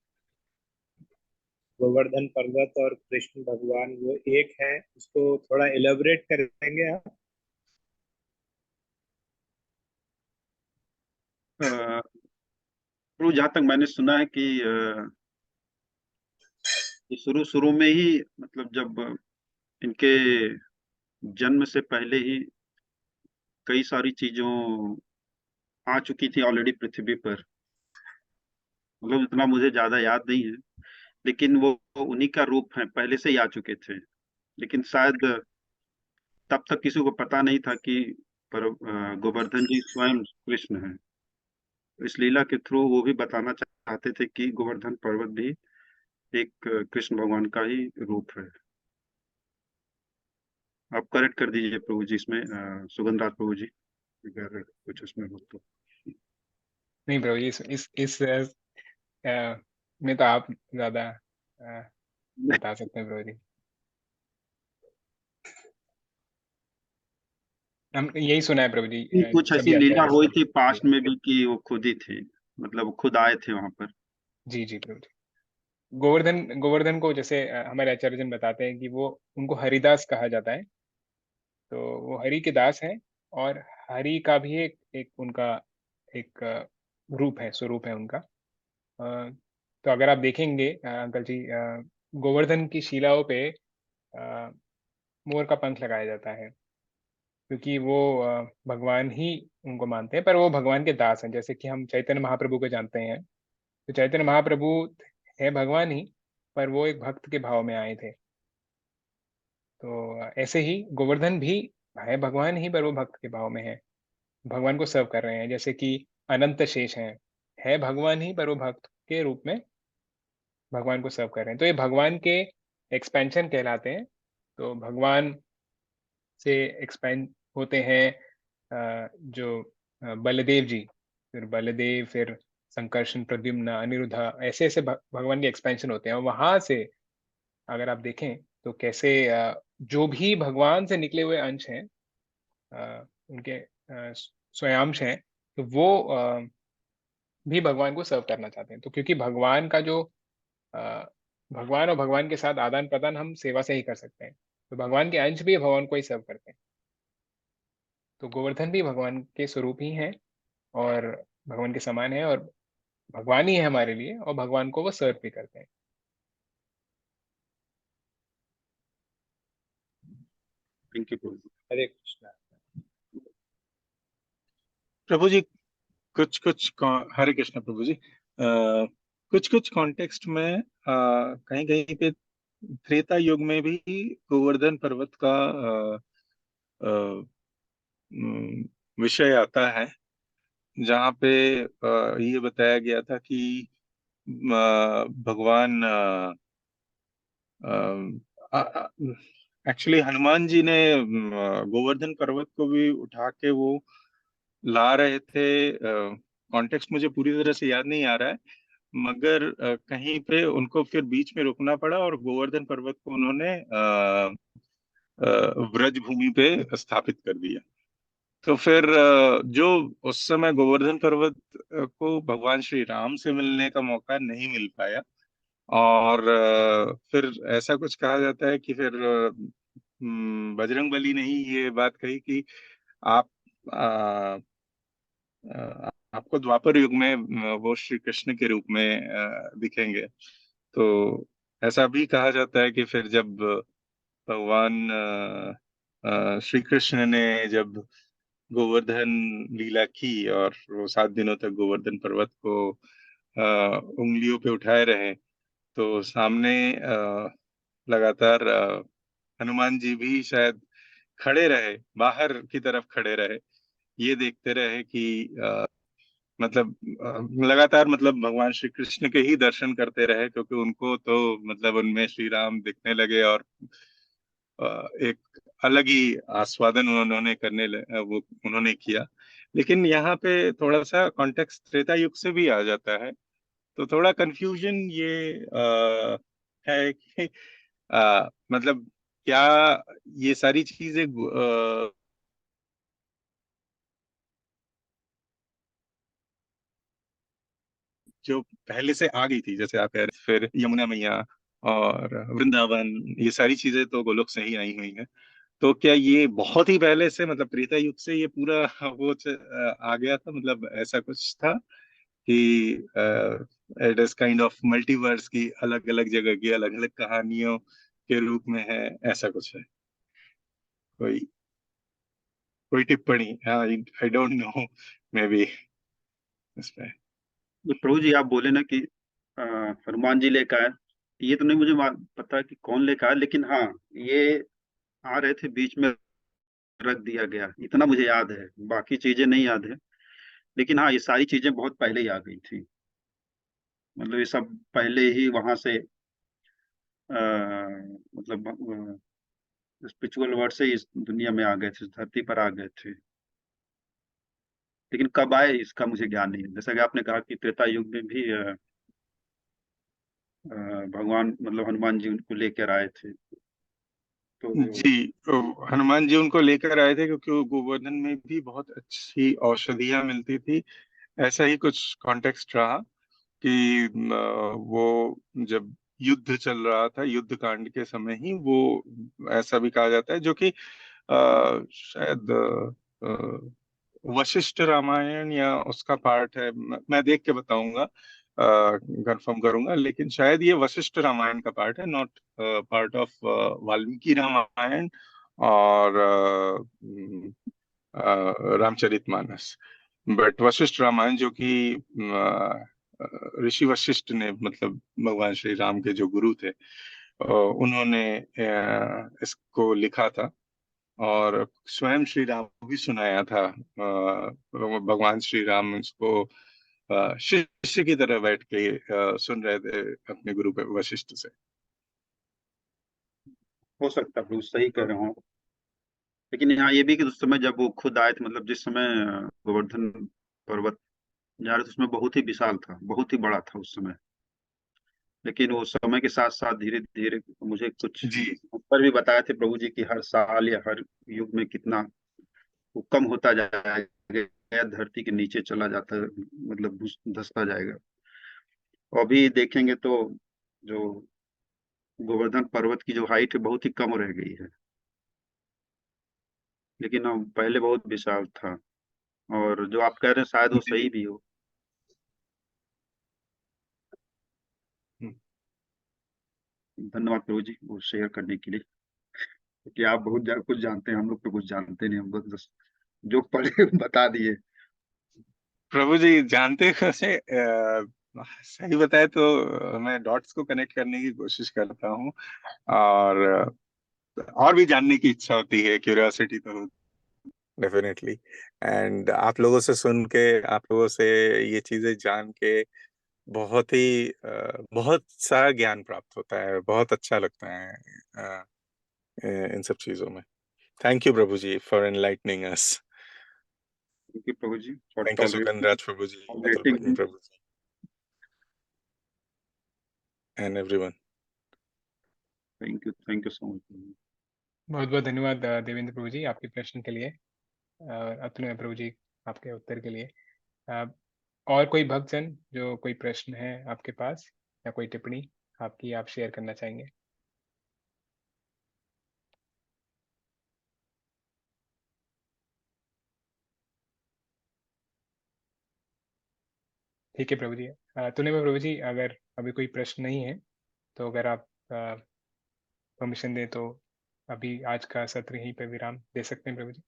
गोवर्धन पर्वत और कृष्ण भगवान वो एक है, इसको थोड़ा एलेबोरेट करेंगे आप? प्रभु, जहाँ तक मैंने सुना है कि शुरू शुरू में ही, मतलब जब इनके जन्म से पहले ही कई सारी चीजों आ चुकी थी ऑलरेडी पृथ्वी पर। मतलब इतना मुझे ज्यादा याद नहीं है, लेकिन वो उन्हीं का रूप है, पहले से ही आ चुके थे। लेकिन शायद तब तक किसी को पता नहीं था कि गोवर्धन जी स्वयं कृष्ण हैं। इस लीला के थ्रू वो भी बताना चाहते थे कि गोवर्धन पर्वत भी एक कृष्ण भगवान का ही रूप है। आप करेक्ट कर दीजिए प्रभु जी इसमें, सुगंध राज प्रभु जी, अगर कुछ उसमें हो तो। नहीं प्रभु जी, इस में तो आप ज्यादा बता सकते हैं प्रभु जी। हम यही सुना है प्रभु जी, कुछ ऐसी सभी लीला आचार्य हुई से। थी जी पास्ट में भी कि वो खुद ही थे, मतलब वो खुद आए थे वहां पर। जी जी प्रभु जी। गोवर्धन को जैसे हमारे आचार्य जन बताते हैं कि वो, उनको हरिदास कहा जाता है। तो वो हरि के दास हैं, और हरि का भी एक उनका एक रूप है, स्वरूप है उनका। तो अगर आप देखेंगे अंकल जी, गोवर्धन की शिलाओं पे अ, मोर का पंख लगाया जाता है, क्योंकि वो भगवान ही उनको मानते हैं। पर वो भगवान के दास हैं, जैसे कि हम चैतन्य महाप्रभु को जानते हैं। तो चैतन्य महाप्रभु है भगवान ही, पर वो एक भक्त के भाव में आए थे। तो ऐसे ही गोवर्धन भी है भगवान ही, पर वो भक्त के भाव में है, भगवान को सर्व कर रहे हैं। जैसे कि अनंत शेष हैं, है भगवान ही, पर वो भक्त के रूप में भगवान को सर्व कर रहे हैं। तो ये भगवान के एक्सपेंशन कहलाते हैं। तो भगवान से एक्सपेंड होते हैं जो बलदेव जी, फिर बलदेव, फिर संकर्षण, प्रद्युम्न, अनिरुद्ध, ऐसे ऐसे भगवान के एक्सपेंशन होते हैं। और वहां से अगर आप देखें तो कैसे जो भी भगवान से निकले हुए अंश हैं, उनके स्वयांश हैं, तो वो भी भगवान को सर्व करना चाहते हैं। तो क्योंकि भगवान का जो अ, भगवान और भगवान के साथ आदान प्रदान हम सेवा से ही कर सकते हैं, तो भगवान के अंश भी भगवान को ही सर्व करते हैं। तो गोवर्धन भी भगवान के स्वरूप ही हैं, और भगवान के समान है, और भगवान ही है हमारे लिए, और भगवान को वो सर्व भी करते हैं। थैंक यू प्रभु। हरे कृष्णा। प्रभु जी, कुछ कुछ हरे कृष्ण प्रभु जी, कुछ कुछ कॉन्टेक्स्ट में कहीं कहीं पे त्रेता युग में भी गोवर्धन पर्वत का विषय आता है, जहाँ पे ये बताया गया था कि भगवान एक्चुअली हनुमान जी ने गोवर्धन पर्वत को भी उठा के वो ला रहे थे। कॉन्टेक्स्ट मुझे पूरी तरह से याद नहीं आ रहा है, मगर कहीं पे उनको फिर बीच में रुकना पड़ा और गोवर्धन पर्वत को उन्होंने व्रज भूमि पे स्थापित कर दिया। तो फिर जो उस समय गोवर्धन पर्वत को भगवान श्री राम से मिलने का मौका नहीं मिल पाया, और फिर ऐसा कुछ कहा जाता है कि फिर बजरंग बली ने ही ये बात कही कि आप आपको द्वापर युग में वो श्री कृष्ण के रूप में दिखेंगे। तो ऐसा भी कहा जाता है कि फिर जब भगवान श्री कृष्ण ने जब गोवर्धन लीला की और वो 7 दिनों तक गोवर्धन पर्वत को उंगलियों पे उठाए रहे, तो सामने लगातार हनुमान जी भी शायद खड़े रहे, बाहर की तरफ खड़े रहे, ये देखते रहे कि मतलब लगातार मतलब भगवान श्री कृष्ण के ही दर्शन करते रहे, क्योंकि उनको तो मतलब उनमें श्री राम दिखने लगे और एक अलग ही आस्वादन वो उन्होंने किया। लेकिन यहाँ पे थोड़ा सा कॉन्टेक्स्ट त्रेता युग से भी आ जाता है, तो थोड़ा कंफ्यूजन ये है कि मतलब क्या ये सारी चीजें जो पहले से आ गई थी, जैसे आप कह रहे, फिर यमुना मैया और वृंदावन, ये सारी चीजें तो गोलोक से ही आई हुई हैं। तो क्या ये बहुत ही पहले से मतलब त्रेता युग से ये पूरा आ गया था, मतलब ऐसा कुछ था कि it is kind of multiverse की अलग अलग जगह की अलग अलग कहानियों के रूप में है, ऐसा कुछ है? कोई कोई टिप्पणी? I don't know, may be इसमें। ये प्रभु जी आप बोले ना कि अ, हनुमान जी लेकर आए, ये तो नहीं मुझे पता कि कौन लेकर आया, लेकिन हाँ ये आ रहे थे बीच में, रख दिया गया, इतना मुझे याद है, बाकी चीजें नहीं याद है। लेकिन हाँ ये सारी चीजें बहुत पहले ही आ गई थी, मतलब ये सब पहले ही वहां से मतलब स्पिरिचुअल वर्ड से इस दुनिया में आ गए थे, इस धरती पर आ गए थे। लेकिन कब आए इसका मुझे ज्ञान नहीं है। जैसा कि आपने कहा कि त्रेता युग में भी भगवान मतलब हनुमान जी उनको लेकर आए थे, तो जी, तो हनुमान जी उनको लेकर आए थे क्योंकि वो गोवर्धन में भी बहुत अच्छी औषधियां मिलती थी। ऐसा ही कुछ कॉन्टेक्स्ट रहा कि वो जब युद्ध चल रहा था, युद्ध कांड के समय ही वो, ऐसा भी कहा जाता है, जो कि शायद वशिष्ठ रामायण या उसका पार्ट है, मैं देख के बताऊंगा, कंफर्म करूंगा, लेकिन शायद ये वशिष्ठ रामायण का पार्ट है, not part of Valmiki Ramayana और रामचरितमानस। बट वशिष्ठ रामायण जो कि ऋषि वशिष्ठ ने, मतलब भगवान श्री राम के जो गुरु थे, उन्होंने इसको लिखा था और स्वयं श्री राम को भी सुनाया था। भगवान श्री राम इसको शिष्य की तरह बैठ के सुन रहे थे अपने गुरु वशिष्ठ से। हो सकता है प्रभु सही कह रहे हो। लेकिन यहाँ ये भी कि उस समय जब वो खुद आए थे, मतलब जिस समय गोवर्धन पर्वत जा रहे थे, उसमें बहुत ही विशाल था, बहुत ही बड़ा था उस समय। लेकिन वो समय के साथ साथ धीरे धीरे मुझे कुछ जी ऊपर भी बताए थे प्रभु जी की हर साल या हर युग में कितना वो कम होता जाएगा, धरती के नीचे चला जाता है, मतलब धंसता जाएगा। और अभी देखेंगे तो जो गोवर्धन पर्वत की जो हाइट है बहुत ही कम रह गई है, लेकिन अब पहले बहुत विशाल था। और जो आप कह रहे हैं शायद वो जी। सही भी हो। धन्यवाद प्रभु जी वो शेयर करने के लिए, क्योंकि आप बहुत कुछ जानते हैं, हम लोग तो कुछ जानते नहीं, हम लोग बस जो पढ़े बता दिए। प्रभु जी जानते कैसे, सही बताए तो मैं डॉट्स को कनेक्ट करने की कोशिश करता हूँ, और भी जानने की इच्छा होती है, क्यूरियोसिटी तो डेफिनेटली। एंड आप लोगों से सुन के, आप लोगों से ये चीजें जान के बहुत ही बहुत सारा ज्ञान प्राप्त होता है, बहुत अच्छा लगता है इन सब चीजों में। थैंक यू प्रभु जी for enlightening us. Thank you प्रभु जी फॉर थैंक यू सुगंधराज प्रभु जी, अतुल टॉलरेटिंग। प्रभु जी, and everyone. Thank you so much. बहुत बहुत धन्यवाद देवेंद्र प्रभु जी आपके प्रश्न के लिए, और अतुल प्रभु जी आपके उत्तर के लिए। अ, और कोई भक्तजन जो कोई प्रश्न है आपके पास या कोई टिप्पणी आपकी, आप शेयर करना चाहेंगे? ठीक है प्रभु जी। तूने में प्रभु जी, अगर अभी कोई प्रश्न नहीं है तो अगर आप परमिशन दें तो अभी आज का सत्र यहीं पे विराम दे सकते हैं प्रभु जी।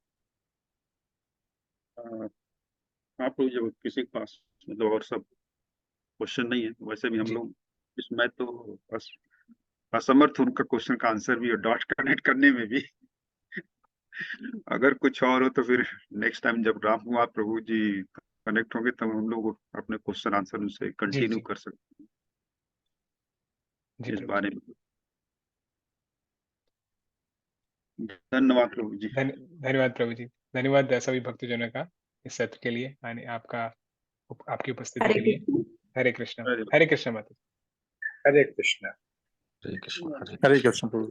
हाँ प्रभु, जब किसी के पास मतलब और सब क्वेश्चन नहीं है, वैसे भी हम जी लोग इसमें तो असमर्थ हूँ उनका क्वेश्चन का आंसर भी और डॉट कनेक्ट करने में भी। अगर कुछ और हो तो फिर नेक्स्ट टाइम जब राम कुमार प्रभु जी कनेक्ट होंगे तब हम लोग अपने क्वेश्चन आंसर उनसे जी कंटिन्यू जी कर सकते जी हैं इस प्रभु जी। बारे में। धन्यवाद प्रभु जी। धन्यवाद प्रभु जी। धन्यवाद सभी भक्तजनों का इस सत्र के लिए आने, आपकी उपस्थिति हरे के लिए। कृष्ण। हरे कृष्णा। अरे हरे कृष्णा माता। हरे कृष्णा। हरे कृष्ण हरे हरे कृष्ण कृष्ण प्रभु।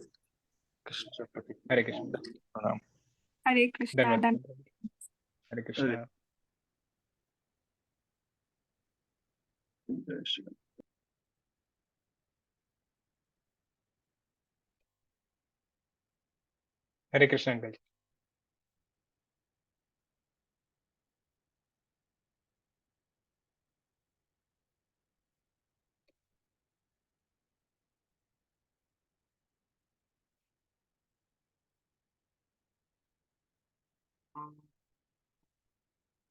अच्छा, हरे कृष्ण। प्रणाम। हरे कृष्णा। धन्यवाद प्रभु जी। हरे अरे कृष्णा। जय श्री राम। हरे कृष्णा अंकल जी। धन्यवाद।